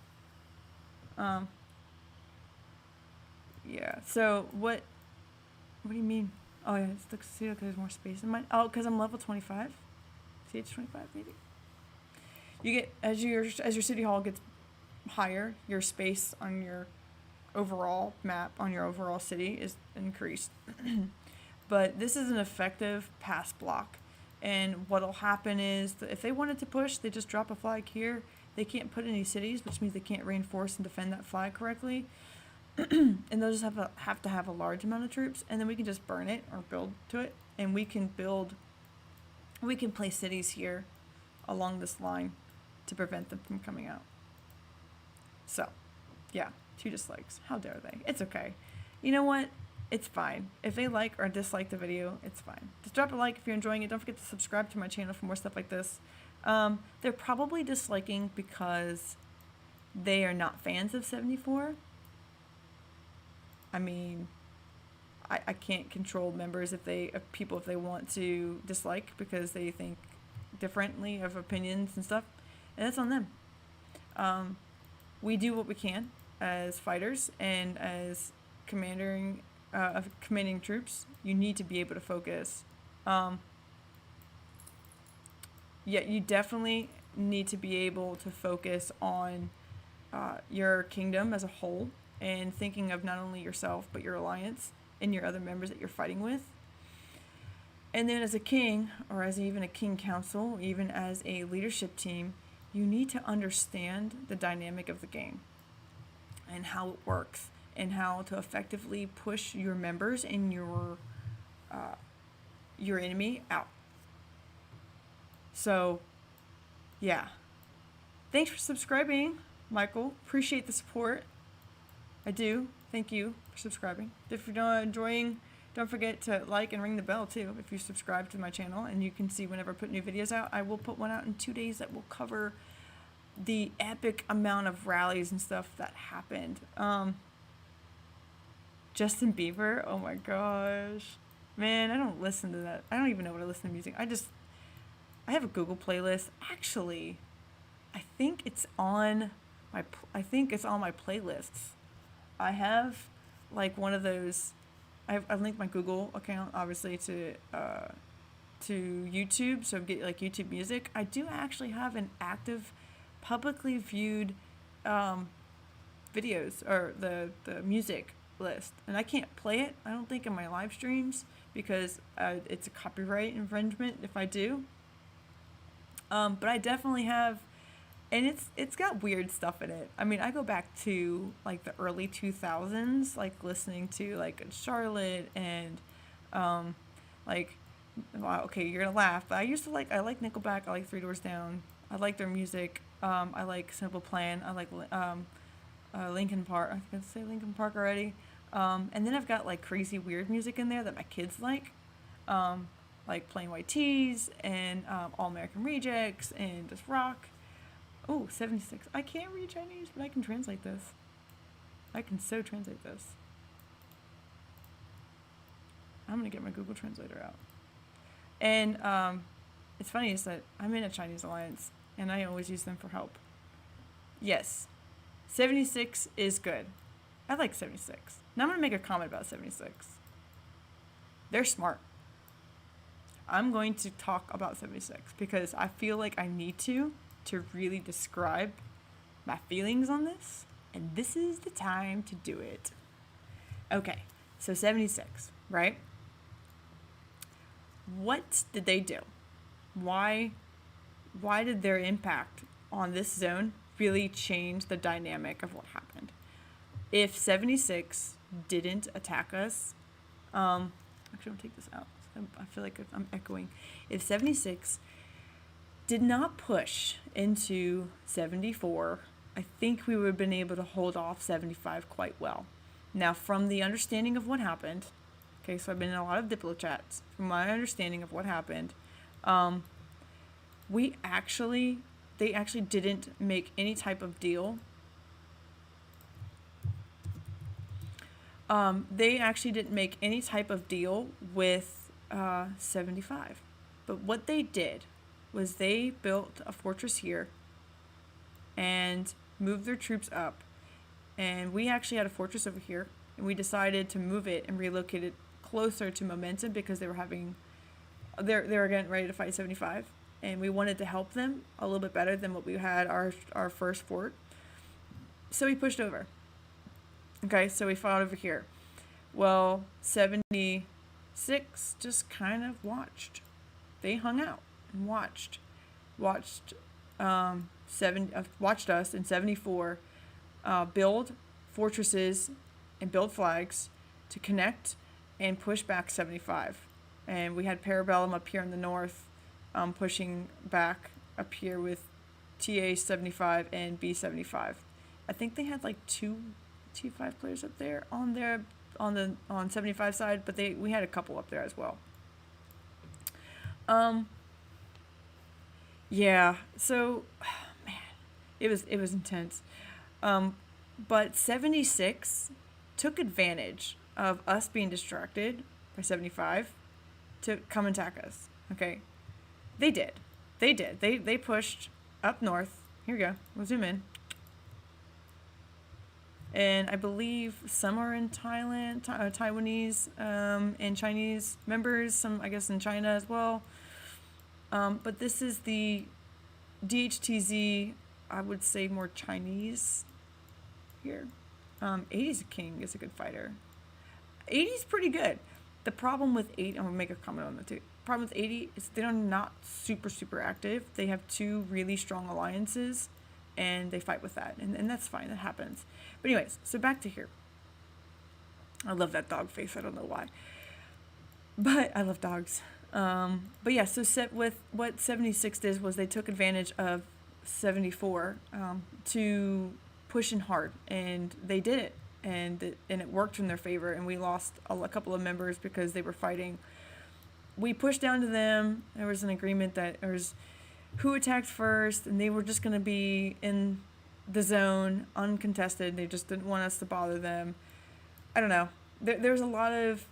Yeah, so what do you mean? Oh yeah, see, look, there's more space in mine. Oh, because I'm level 25? CH25 maybe? You get, as your city hall gets higher, your space on your overall map, on your overall city is increased. But this is an effective pass block, and what'll happen is that if they wanted to push, they just drop a flag here. They can't put any cities, which means they can't reinforce and defend that flag correctly. And they'll just have to have a large amount of troops, and then we can just burn it or build to it, and we can place cities here along this line to prevent them from coming out. So, yeah, 2 dislikes. How dare they? It's okay. You know what? It's fine. If they like or dislike the video, it's fine. Just drop a like if you're enjoying it. Don't forget to subscribe to my channel for more stuff like this. They're probably disliking because they are not fans of 74. I mean, I can't control members if they want to dislike because they think differently of opinions and stuff, and that's on them. We do what we can as fighters and as commanding troops. You need to be able to focus. You definitely need to be able to focus on your kingdom as a whole and thinking of not only yourself but your alliance and your other members that you're fighting with. And then as a king, or as even a king council, even as a leadership team, you need to understand the dynamic of the game and how it works and how to effectively push your members and your enemy out. So, yeah. Thanks for subscribing, Michael. Appreciate the support. I do. Thank you for subscribing. If you're not enjoying, don't forget to like and ring the bell too if you subscribe to my channel, and you can see whenever I put new videos out. I will put one out in 2 days that will cover the epic amount of rallies and stuff that happened. Justin Bieber, oh my gosh. Man, I don't listen to that. I don't even know what I listen to music. I have a Google playlist. Actually, I think it's on my playlists. I have like one of those. I've linked my Google account obviously to YouTube, so get like YouTube Music. I do actually have an active, publicly viewed videos or the music list, and I can't play it. I don't think in my live streams because it's a copyright infringement if I do. But I definitely have and it's got weird stuff in it. I mean, I go back to like the early 2000s, like listening to like Charlotte and um, like, wow, okay, you're gonna laugh, but I like Nickelback, I like Three Doors Down, I like their music. I like Simple Plan. I like Linkin Park. I was gonna say Linkin Park already. And then I've got like crazy weird music in there that my kids um, like Plain White Tees and All American Rejects and just rock. Oh, 76. I can't read Chinese, but I can translate this. I can so translate this. I'm gonna get my Google Translator out. And it's funny is that I'm in a Chinese alliance, and I always use them for help. Yes, 76 is good. I like 76. Now I'm gonna make a comment about 76. They're smart. I'm going to talk about 76 because I feel like I need to really describe my feelings on this, and this is the time to do it. Okay, so 76, right? What did they do? Why did their impact on this zone really change the dynamic of what happened? If 76 didn't attack us, actually, I'll take this out. I feel like I'm echoing. If 76 did not push into 74, I think we would have been able to hold off 75 quite well. Now, from the understanding of what happened, okay, so I've been in a lot of Diplo chats. From my understanding of what happened, they actually didn't make any type of deal. They actually didn't make any type of deal with 75. But what they did was they built a fortress here and moved their troops up. And we actually had a fortress over here, and we decided to move it and relocate it closer to Momentum because they were getting ready to fight 75, and we wanted to help them a little bit better than what we had our first fort. So we pushed over. Okay, so we fought over here. Well, 76 just kind of watched. They hung out and watched watched us in 74 build fortresses and build flags to connect and push back 75. And we had Parabellum up here in the north, pushing back up here with TA 75 and B 75. I think they had like two T5 players up there on 75 side, but we had a couple up there as well. Yeah, so man, it was intense. But 76 took advantage of us being distracted by 75 to come and attack us. Okay, they did. They pushed up north. Here we go. We'll zoom in. And I believe some are in Thailand, Taiwanese, and Chinese members. Some, I guess, in China as well. But this is the DHTZ. I would say more Chinese here. 80's King is a good fighter. 80's pretty good. The problem with 80, I'm gonna make a comment on that too. Problem with 80 is they're not super active. They have two really strong alliances, and they fight with that, and that's fine. That happens. But anyways, so back to here. I love that dog face. I don't know why, but I love dogs. But yeah, so with what 76 did was they took advantage of 74 to push in hard, and they did it, and it worked in their favor. And we lost a couple of members because they were fighting. We pushed down to them. There was an agreement that there was who attacked first, and they were just going to be in the zone uncontested. They just didn't want us to bother them. I don't know. There's a lot of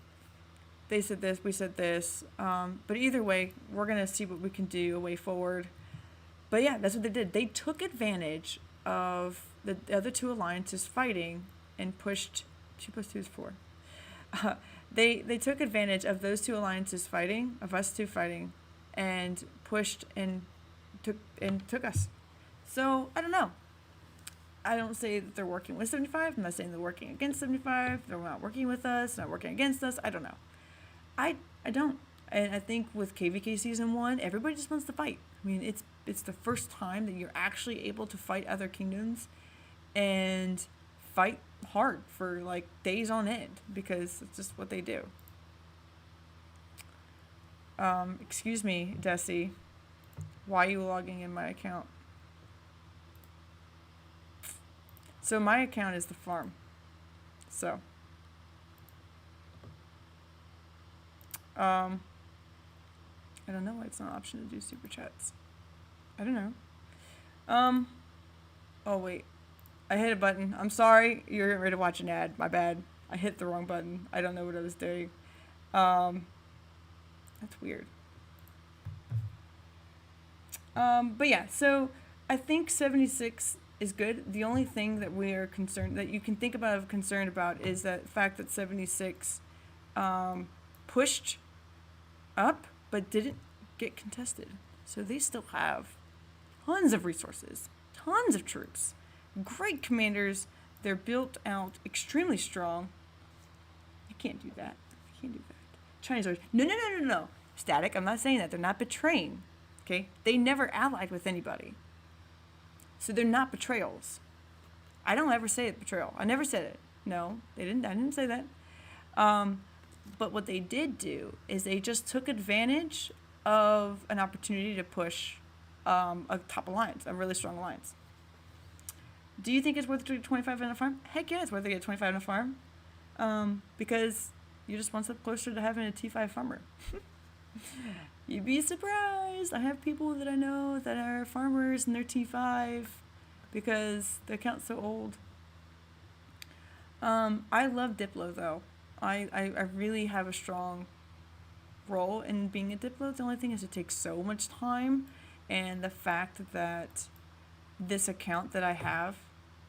they said this, we said this, but either way, we're going to see what we can do a way forward. But yeah, that's what they did. They took advantage of the other two alliances fighting and pushed 2 + 2 is 4. They took advantage of those two alliances fighting, of us two fighting, and pushed and took us. So I don't know. I don't say that they're working with 75. I'm not saying they're working against 75. They're not working with us, not working against us. I don't know. I don't. And I think with KVK Season 1, everybody just wants to fight. I mean, it's the first time that you're actually able to fight other kingdoms and fight hard for like days on end, because it's just what they do. Excuse me, Desi. Why are you logging in my account? So my account is the farm. So I don't know why it's not an option to do super chats. I don't know. Oh wait. I hit a button. I'm sorry. You're getting ready to watch an ad. My bad. I hit the wrong button. I don't know what I was doing. That's weird. But yeah, so I think 76 is good. The only thing that we are concerned, that you can think about of concern about, is that fact that 76 pushed up but didn't get contested. So they still have tons of resources, tons of troops, great commanders. They're built out extremely strong. You can't do that. You can't do that. Chinese are, no. Static, I'm not saying that. They're not betraying. Okay? They never allied with anybody. So they're not betrayals. I don't ever say it betrayal. I never said it. No, they didn't. I didn't say that. But what they did do is they just took advantage of an opportunity to push a top alliance, a really strong alliance. Do you think it's worth to get 25 on a farm? Heck yeah, it's worth to get 25 on a farm. Because you're just one step closer to having a T5 farmer. You'd be surprised. I have people that I know that are farmers and they're T5 because the account's so old. I love Diplo though. I really have a strong role in being a Diplo. The only thing is it takes so much time, and the fact that this account that I have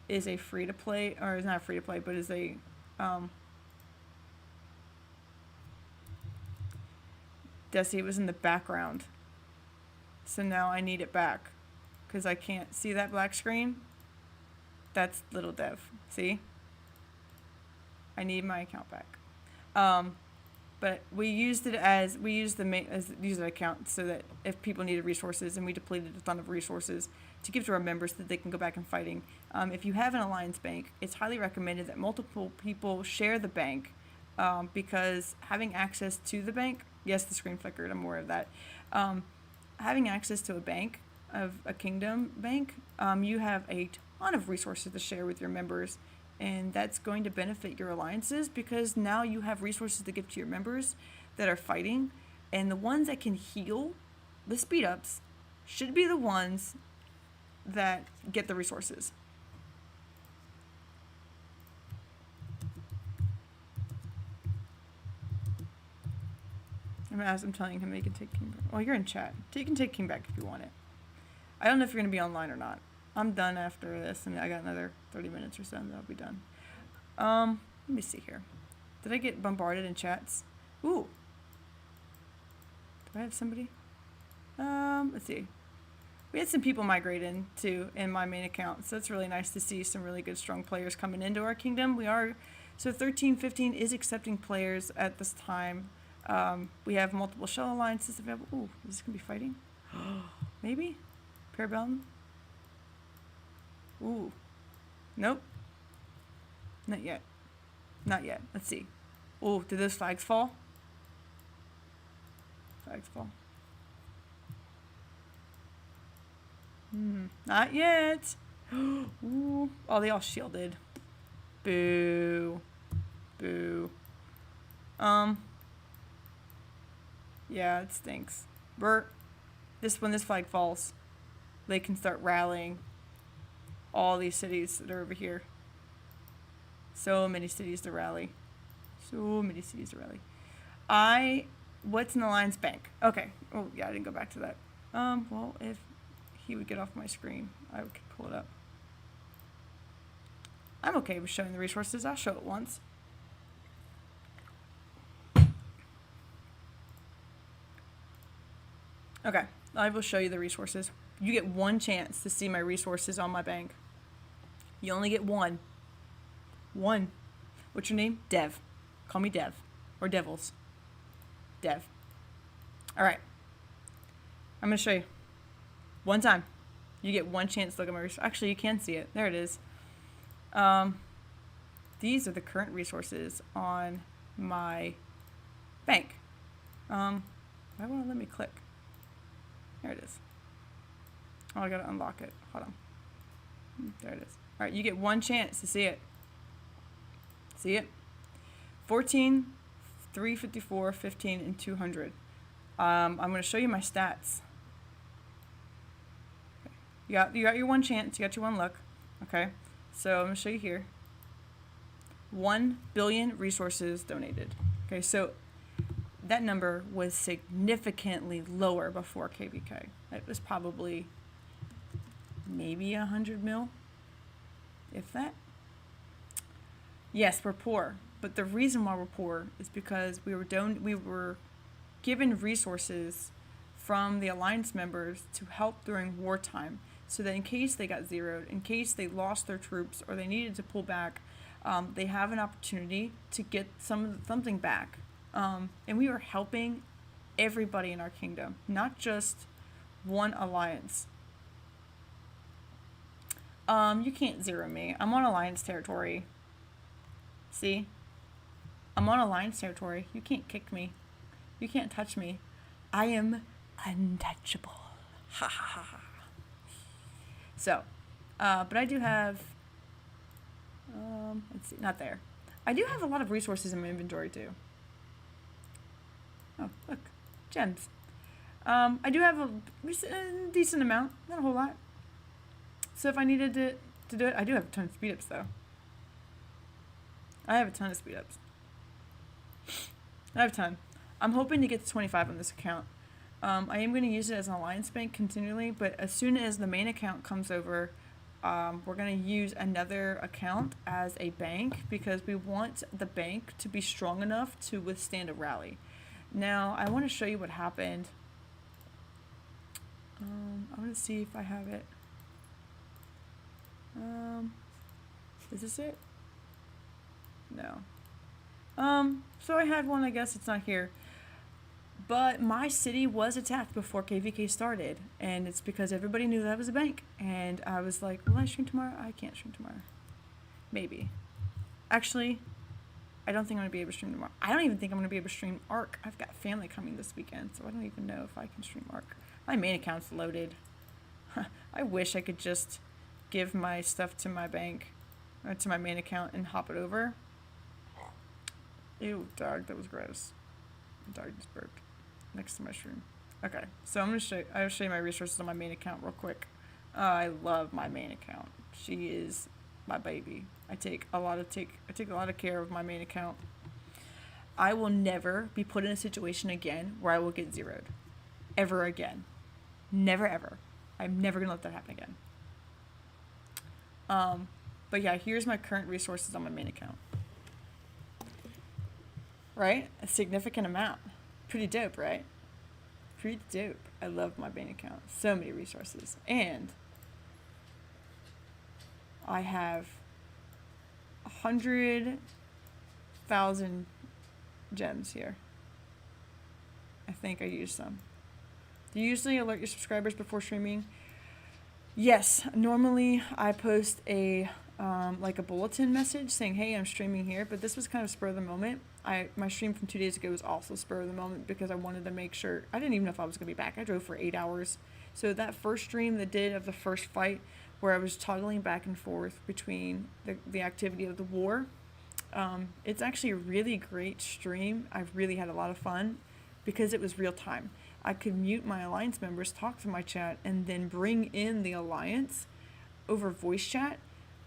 is a free to play, or is not free to play, but is a Desi, it was in the background. So now I need it back because I can't see that black screen. That's little dev. See? I need my account back. But we used it as, we used the user account so that if people needed resources, and we depleted a ton of resources to give to our members so that they can go back and fighting. If you have an alliance bank, it's highly recommended that multiple people share the bank, because having access to the bank, yes, the screen flickered, I'm aware of that. Having access to a bank, of a kingdom bank, you have a ton of resources to share with your members, and that's going to benefit your alliances because now you have resources to give to your members that are fighting, and the ones that can heal, the speed ups, should be the ones that get the resources. I'm telling him he can take King back. Oh, you're in chat. You can take King back if you want it. I don't know if you're going to be online or not. I'm done after this, and I got another 30 minutes or so, and I'll be done. Let me see here. Did I get bombarded in chats? Ooh. Do I have somebody? Let's see. We had some people migrate in my main account, so it's really nice to see some really good, strong players coming into our kingdom. So 1315 is accepting players at this time. We have multiple shell alliances available. Ooh, is this going to be fighting? Maybe? Parabellum? Ooh. Nope. Not yet. Not yet. Let's see. Ooh, did those flags fall? Flags fall. Not yet. Ooh. Oh, they all shielded. Boo. Boo. Yeah, it stinks. When this flag falls, they can start rallying all these cities that are over here. So many cities to rally. So many cities to rally. What's an alliance bank? Okay. Oh, yeah, I didn't go back to that. Well, if he would get off my screen, I could pull it up. I'm okay with showing the resources. I'll show it once. Okay, I will show you the resources. You get one chance to see my resources on my bank. You only get one. One. What's your name? Dev. Call me Dev. Or Devils. Dev. Alright. I'm going to show you. One time. You get one chance to look at my resources. Actually, you can see it. There it is. These are the current resources on my bank. Why won't it let me click? There it is. Oh, I gotta unlock it. Hold on. There it is. All right, you get one chance to see it. See it? 14, 354, 15, and 200. I'm going to show you my stats. Okay. You got your one chance. You got your one look. Okay. So I'm going to show you here. 1 billion resources donated. Okay, so that number was significantly lower before KVK. It was probably maybe 100 mil, if that. Yes, we're poor, but the reason why we're poor is because we were given resources from the alliance members to help during wartime, so that in case they got zeroed, in case they lost their troops or they needed to pull back, they have an opportunity to get something back. And we were helping everybody in our kingdom, not just one alliance. You can't zero me. I'm on alliance territory. See? I'm on alliance territory. You can't kick me. You can't touch me. I am untouchable. Ha ha ha ha. So, but I do have, let's see, not there. I do have a lot of resources in my inventory too. Oh, look, gems. I do have a decent amount, not a whole lot. So if I needed to do it, I do have a ton of speed ups though. I have a ton of speed ups. I have a ton. I'm hoping to get to 25 on this account. I am going to use it as an alliance bank continually, but as soon as the main account comes over, we're going to use another account as a bank because we want the bank to be strong enough to withstand a rally. Now, I want to show you what happened. I want to see if I have it. Is this it? No. So I had one, I guess it's not here. But my city was attacked before KVK started, and it's because everybody knew that I was a bank. And I was like, will I stream tomorrow? I can't stream tomorrow. Maybe. Actually, I don't think I'm going to be able to stream tomorrow. I don't even think I'm going to be able to stream RoK. I've got family coming this weekend, so I don't even know if I can stream RoK. My main account's loaded. I wish I could just give my stuff to my bank, or to my main account, and hop it over. Ew, dog, that was gross. The dog just burped next to my stream. Okay, so I'll show you my resources on my main account real quick. I love my main account. She is my baby. I take a lot of care of my main account. I will never be put in a situation again where I will get zeroed. Ever again. Never ever. I'm never gonna let that happen again. But yeah, here's my current resources on my main account. Right? A significant amount. Pretty dope, right? Pretty dope. I love my main account. So many resources. And I have 100,000 gems here. I think I used some. Do you usually alert your subscribers before streaming? Yes. Normally I post a like a bulletin message saying, hey, I'm streaming here, but this was kind of spur of the moment. My stream from 2 days ago was also spur of the moment because I wanted to make sure. I didn't even know if I was going to be back. I drove for 8 hours. So that first stream that did of the first fight where I was toggling back and forth between the activity of the war, it's actually a really great stream. I really had a lot of fun because it was real time. I could mute my alliance members, talk to my chat, and then bring in the alliance over voice chat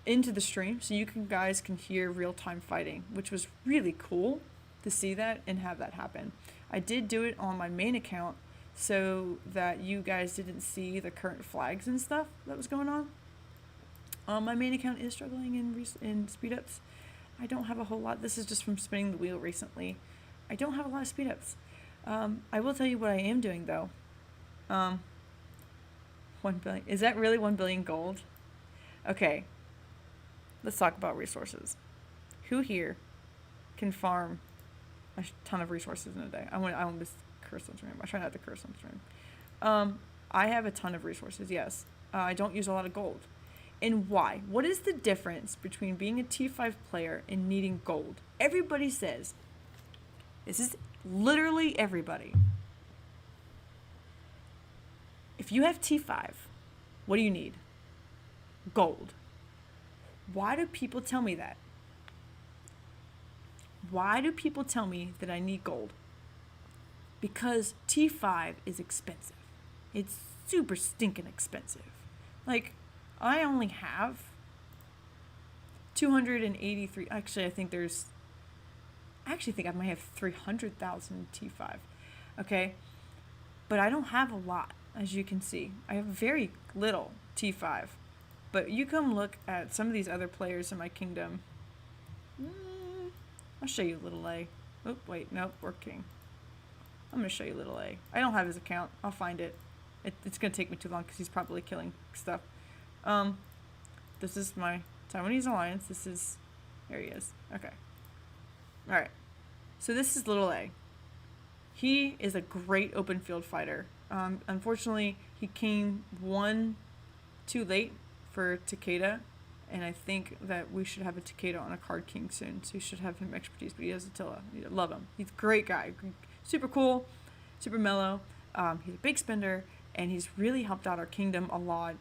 into the stream so you guys can hear real-time fighting, which was really cool to see that and have that happen. I did do it on my main account so that you guys didn't see the current flags and stuff that was going on. My main account is struggling in speed ups. I don't have a whole lot. This is just from spinning the wheel recently. I don't have a lot of speed ups. I will tell you what I am doing though. 1 billion. Is that really 1 billion gold? Okay. Let's talk about resources. Who here can farm a ton of resources in a day? I want to curse on stream. I try not to curse on stream. I have a ton of resources, yes. I don't use a lot of gold. And why? What is the difference between being a T5 player and needing gold? Everybody says, this is literally everybody. If you have T5, what do you need? Gold. Why do people tell me that? Why do people tell me that I need gold? Because T5 is expensive. It's super stinking expensive. Like, I only have 283. Actually, I think I might have 300,000 T5. Okay? But I don't have a lot, as you can see. I have very little T5. But you come look at some of these other players in my kingdom. I'll show you little A. Oh, wait, nope, we're king. I'm going to show you little A. I don't have his account. I'll find it. It's going to take me too long because he's probably killing stuff. This is my Taiwanese alliance. There he is. Okay. Alright. So this is little A. He is a great open field fighter. Unfortunately, he came one too late for Takeda, and I think that we should have a Takeda on a card king soon, so you should have him expertise, but he has Attila. I love him. He's a great guy. Super cool, super mellow. He's a big spender, and he's really helped out our kingdom a lot.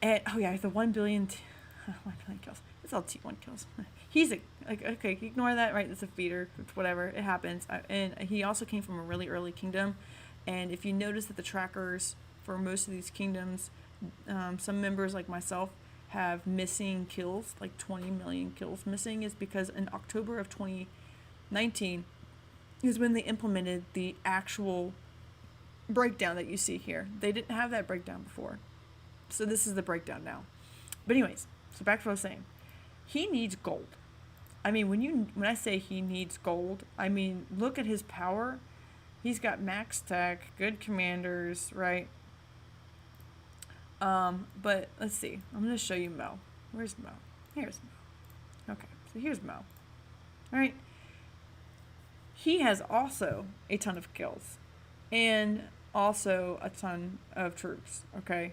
And, oh yeah, the 1 billion, 1 billion kills. It's all T1 kills. He's okay, ignore that, right? It's a feeder, whatever, it happens. And he also came from a really early kingdom, and if you notice that the trackers for most of these kingdoms, some members like myself have missing kills, like 20 million kills missing, is because in October of 2019 is when they implemented the actual breakdown that you see here. They didn't have that breakdown before. So this is the breakdown now. But anyways, so back to what I was saying. He needs gold. I mean, when I say he needs gold, I mean, look at his power. He's got max tech, good commanders, right? But let's see. I'm going to show you Mo. Where's Mo? Here's Mo. Okay, so here's Mo. All right. He has also a ton of kills and also a ton of troops, okay?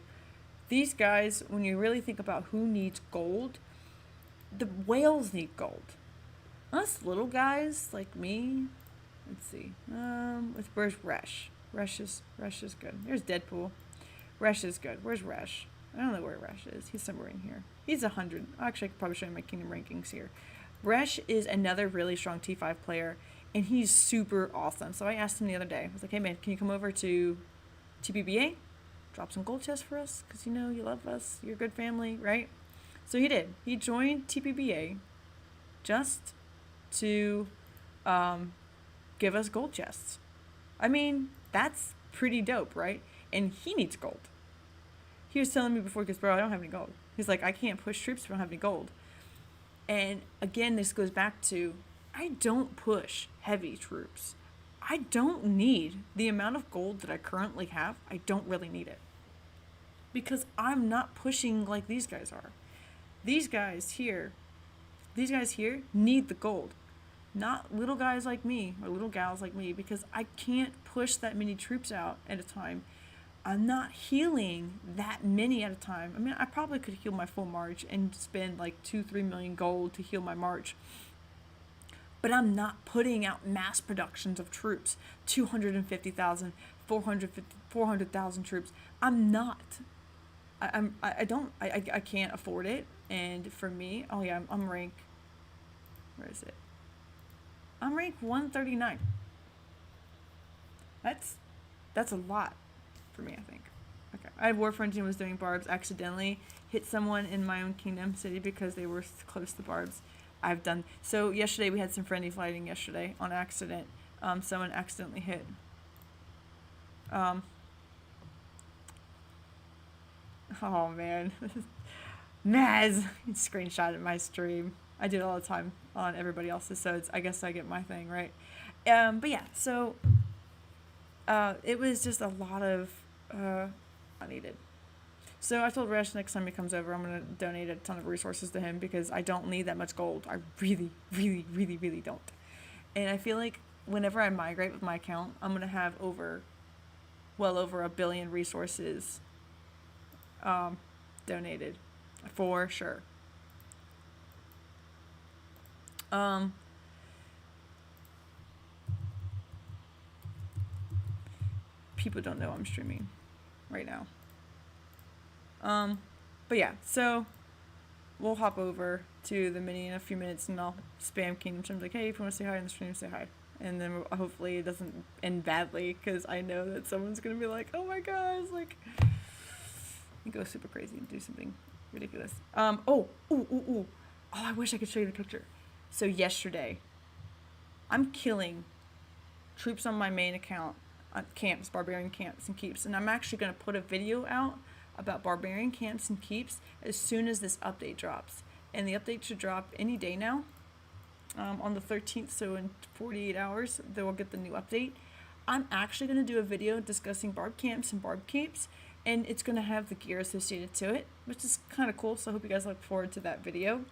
These guys, when you really think about who needs gold, the whales need gold. Us little guys like me, let's see. Where's Resh? Resh is good. There's Deadpool. Resh is good. Where's Resh? I don't know where Resh is. He's somewhere in here. He's 100. Actually, I could probably show you my kingdom rankings here. Resh is another really strong T5 player, and he's super awesome. So I asked him the other day. I was like, hey man, can you come over to TPBA? Drop some gold chests for us, because you know you love us. You're a good family, right? So he did. He joined TPBA just to give us gold chests. I mean, that's pretty dope, right? And he needs gold. He was telling me before, because bro, I don't have any gold. He's like, I can't push troops if I don't have any gold. And again, this goes back to, I don't push heavy troops. I don't need the amount of gold that I currently have. I don't really need it. Because I'm not pushing like these guys are. These guys here need the gold. Not little guys like me or little gals like me, because I can't push that many troops out at a time. I'm not healing that many at a time. I mean, I probably could heal my full march and spend like 2-3 million gold to heal my march. But I'm not putting out mass productions of troops, 250,000, 400,000 troops. I'm not. I can't afford it. And for me, oh yeah, I'm rank, where is it? I'm rank 139. That's a lot for me, I think. Okay, I had Warfronting and was doing barbs, accidentally hit someone in my own kingdom city because they were close to barbs. So yesterday we had some friendly fighting yesterday on accident. Someone accidentally hit. Oh man. Maz! He screenshotted my stream. I do it all the time on everybody else's, so I guess I get my thing, right? But yeah, so it was just a lot of unneeded. So I told Resh next time he comes over, I'm going to donate a ton of resources to him because I don't need that much gold. I really, really, really, really don't. And I feel like whenever I migrate with my account, I'm going to have over well over 1 billion resources donated, for sure. People don't know I'm streaming right now. But yeah, so we'll hop over to the mini in a few minutes, and I'll spam Kingdom. I'm like, hey, if you want to say hi in the stream, say hi. And then hopefully it doesn't end badly, because I know that someone's going to be like, oh my gosh, like, you go super crazy and do something ridiculous. Oh, I wish I could show you the picture. So yesterday, I'm killing troops on my main account, camps, barbarian camps and keeps, and I'm actually going to put a video out about barbarian camps and keeps as soon as this update drops. And the update should drop any day now, on the 13th, so in 48 hours they will get the new update. I'm actually going to do a video discussing barb camps and barb keeps, and it's going to have the gear associated to it, which is kind of cool, so I hope you guys look forward to that video.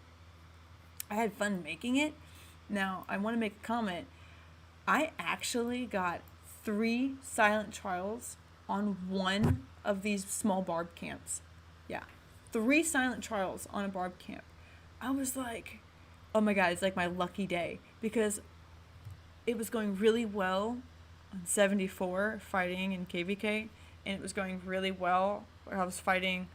I had fun making it. Now, I want to make a comment. I actually got 3 silent trials on one of these small barb camps. Yeah, 3 silent trials on a barb camp. I was like, oh my god, it's like my lucky day, because it was going really well on 74 fighting in KVK, and it was going really well where I was fighting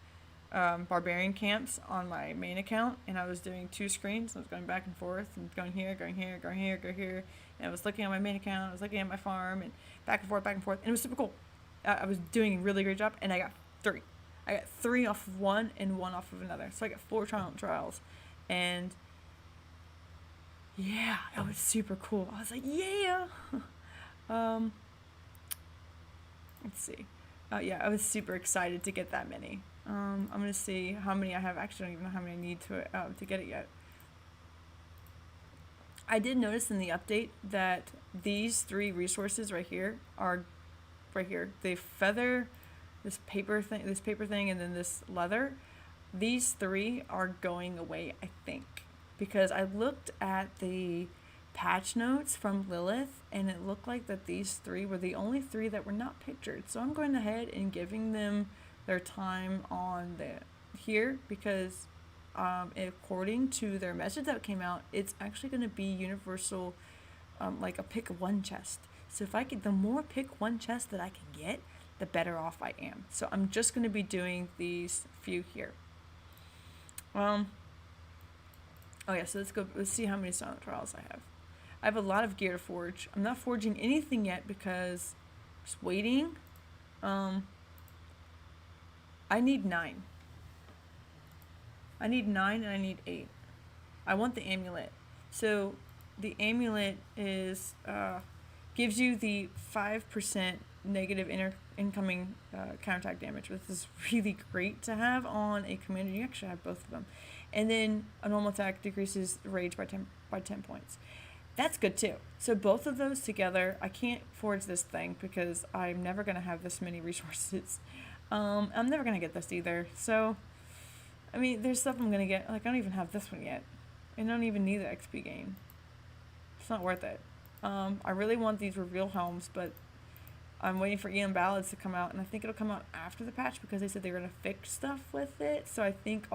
barbarian camps on my main account, and I was doing 2 screens. I was going back and forth and going here, going here, going here, go here, and I was looking at my main account, I was looking at my farm, and back and forth, and it was super cool. I was doing a really great job, and I got 3. I got 3 off of one and 1 off of another, so I got 4 trials, and yeah, that was super cool. I was like, yeah. Let's see. Yeah, I was super excited to get that many. I'm gonna see how many I have. Actually, I don't even know how many I need to get it yet. I did notice in the update that these 3 resources right here are right here. The feather, this paper thing, and then this leather. These 3 are going away, I think, because I looked at the patch notes from Lilith, and it looked like that these 3 were the only 3 that were not pictured. So I'm going ahead and giving them their time on here, because according to their message that came out, it's actually going to be universal, like a pick 1 chest. So if I get, the more pick 1 chest that I can get, the better off I am. So I'm just going to be doing these few here. Oh yeah, so let's see how many silent trials I have. I have a lot of gear to forge. I'm not forging anything yet because I'm just waiting. I need 9. I need 9 and I need 8. I want the amulet. So the amulet is gives you the 5% negative incoming counterattack damage, which is really great to have on a commander. You actually have both of them. And then a normal attack decreases rage by 10 points. That's good too. So both of those together, I can't forge this thing because I'm never going to have this many resources. I'm never going to get this either. So, I mean, there's stuff I'm going to get. Like, I don't even have this one yet. I don't even need the XP gain. It's not worth it. I really want these reveal helms, but I'm waiting for Ian Ballads to come out, and I think it'll come out after the patch because they said they were going to fix stuff with it. So I think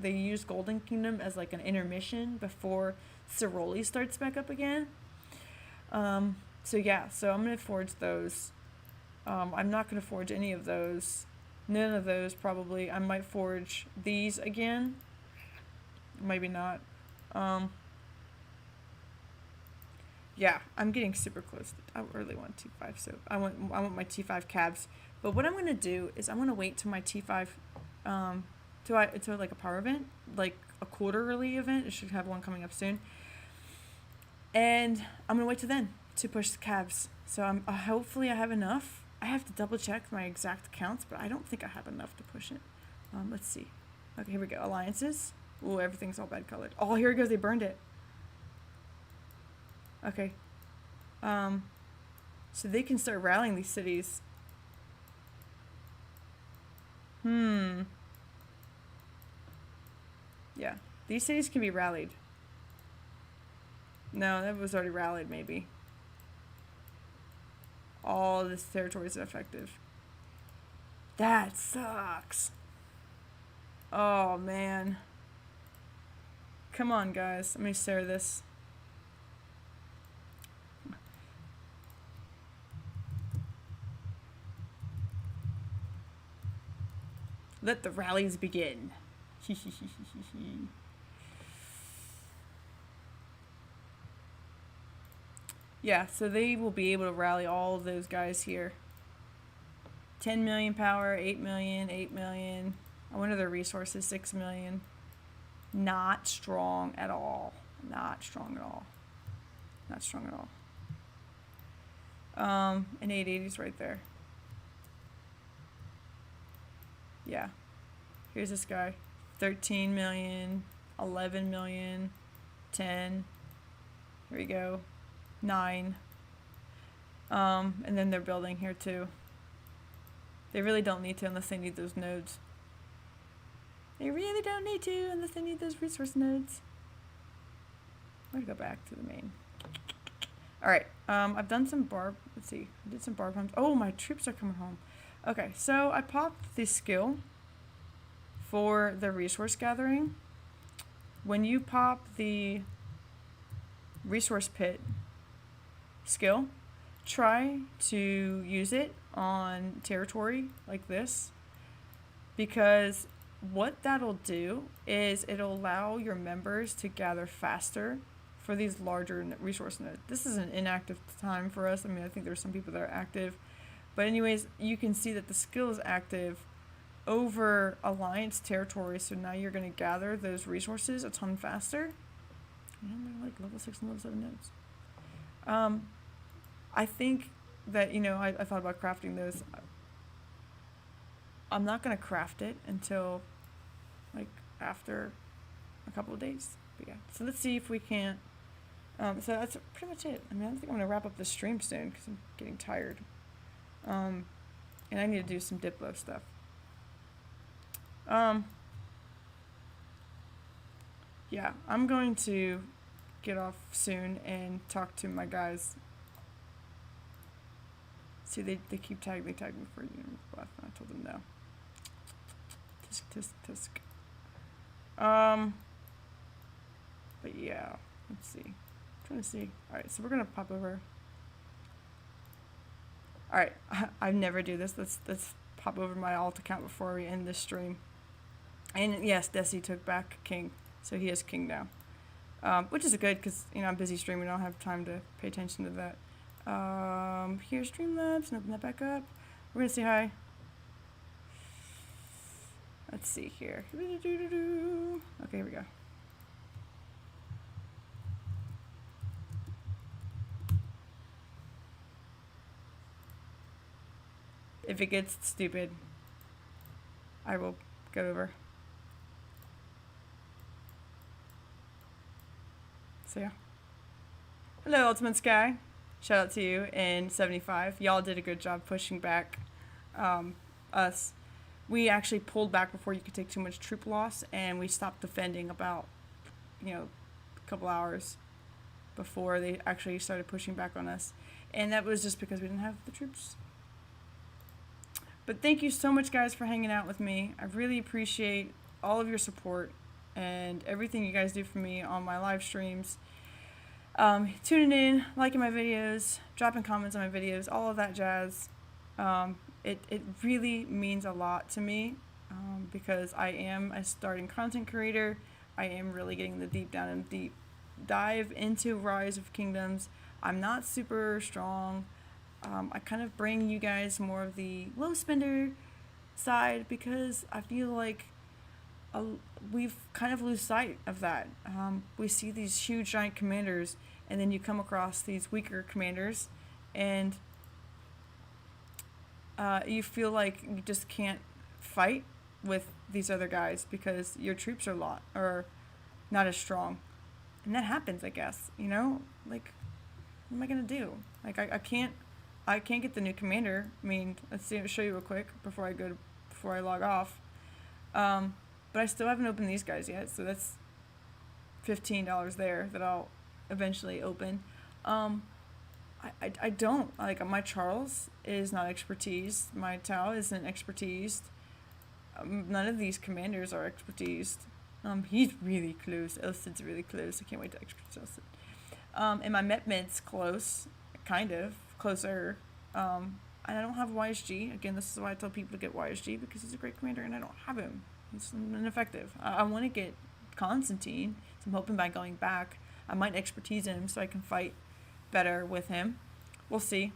they use Golden Kingdom as like an intermission before Ceroli starts back up again. So yeah, so I'm going to forge those. I'm not going to forge any of those. None of those, probably. I might forge these again. Maybe not. Yeah, I'm getting super close. I really want T5, so I want my T5 cabs. But what I'm going to do is I'm going to wait till my T5, to like a power event, like a quarterly event. It should have one coming up soon. And I'm going to wait till then to push the cabs. So hopefully I have enough. I have to double check my exact counts, but I don't think I have enough to push it. Let's see. Okay, here we go. Alliances. Ooh, everything's all bad colored. Oh, here it goes. They burned it. Okay. So they can start rallying these cities. Yeah. These cities can be rallied. No, that was already rallied, maybe. All this territory is effective. That sucks. Oh, man. Come on, guys. Let me share this. Let the rallies begin. Yeah, so they will be able to rally all of those guys here. 10 million power, 8 million, 8 million. I wonder their resources, 6 million. Not strong at all. Not strong at all. Not strong at all. An 880's right there. Yeah. Here's this guy. 13 million, 11 million, 10. Here we go. 9. And then they're building here too. They really don't need to unless they need those nodes. They really don't need to unless they need those resource nodes. I'm gonna go back to the main. Alright, I've done some let's see, I did some barb homes. Oh, my troops are coming home. Okay, so I popped the skill for the resource gathering. When you pop the resource pit skill, try to use it on territory like this, because what that'll do is it'll allow your members to gather faster for these larger resource nodes. This is an inactive time for us. I mean, I think there's some people that are active, but anyways, you can see that the skill is active over alliance territory, so now you're going to gather those resources a ton faster. And they're like level 6 and level 7 nodes. I think that, you know, I thought about crafting those. I'm not going to craft it until like after a couple of days. But yeah, so let's see if we can't. So that's pretty much it. I mean, I think I'm going to wrap up the stream soon because I'm getting tired. And I need to do some Diplo stuff. Yeah, I'm going to get off soon and talk to my guys. See, they keep tagging. They tagged me for I told them no. Tisk. But yeah, let's see. I'm trying to see. All right, so we're gonna pop over. All right, I never do this. Let's pop over my alt account before we end this stream. And yes, Desi took back King, so he is King now, which is good because, you know, I'm busy streaming. I don't have time to pay attention to that. Here's Streamlabs, and open that back up. We're gonna say hi. Let's see here. Okay, here we go. If it gets stupid, I will go over. So yeah. Hello, Ultimate Sky. Shout out to you in 75. Y'all did a good job pushing back us. We actually pulled back before you could take too much troop loss, and we stopped defending about, you know, a couple hours before they actually started pushing back on us. And that was just because we didn't have the troops. But thank you so much, guys, for hanging out with me. I really appreciate all of your support and everything you guys do for me on my live streams. Tuning in, liking my videos, dropping comments on my videos, all of that jazz. It really means a lot to me, because I am a starting content creator. I am really getting the deep dive into Rise of Kingdoms. I'm not super strong. I kind of bring you guys more of the low spender side because I feel like we've kind of lose sight of that. We see these huge giant commanders, and then you come across these weaker commanders, and you feel like you just can't fight with these other guys because your troops are not as strong. And that happens, I guess, you know? Like, what am I gonna do? Like, I can't get the new commander. I mean, show you real quick before I log off. But I still haven't opened these guys yet, so that's $15 there that I'll eventually open. I don't. Like, my Charles is not expertise. My Tau isn't expertise. None of these commanders are expertise. He's really close. Elston's really close. I can't wait to expertise Elston. And my Metmid's close. Kind of. Closer. And I don't have YSG. Again, this is why I tell people to get YSG, because he's a great commander and I don't have him. He's ineffective. I want to get Constantine, so I'm hoping by going back I might expertise him so I can fight better with him. We'll see.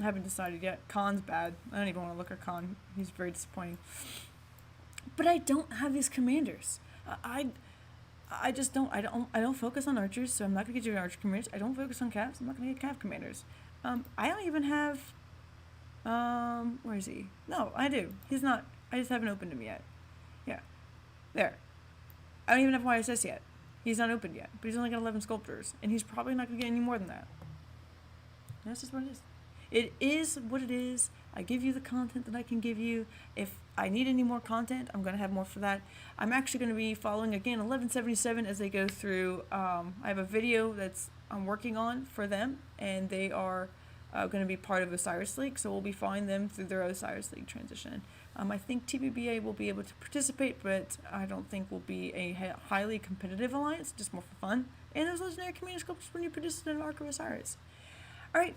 I haven't decided yet. Khan's bad. I don't even want to look at Khan. He's very disappointing. But I don't have these commanders. I just don't. I don't focus on archers, so I'm not gonna get you archer commanders. I don't focus on calves. I'm not gonna get calf commanders. I don't even have. Where is he? No, I do. He's not. I just haven't opened him yet. Yeah, there. I don't even have YSS yet. He's not opened yet, but he's only got 11 sculptors, and he's probably not gonna get any more than that. That's just what it is. It is what it is. I give you the content that I can give you. If I need any more content, I'm going to have more for that. I'm actually going to be following, again, 1177 as they go through. I have a video that's I'm working on for them, and they are going to be part of Osiris League, so we'll be following them through their Osiris League transition. I think TBBA will be able to participate, but I don't think will be a highly competitive alliance, just more for fun. And those legendary community sculptures when you participate in Arc of Osiris. Alright.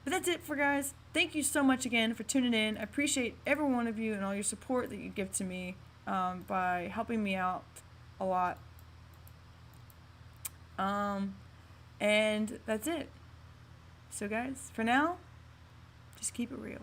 But that's it for guys. Thank you so much again for tuning in. I appreciate every one of you and all your support that you give to me by helping me out a lot. And that's it. So guys, for now, just keep it real.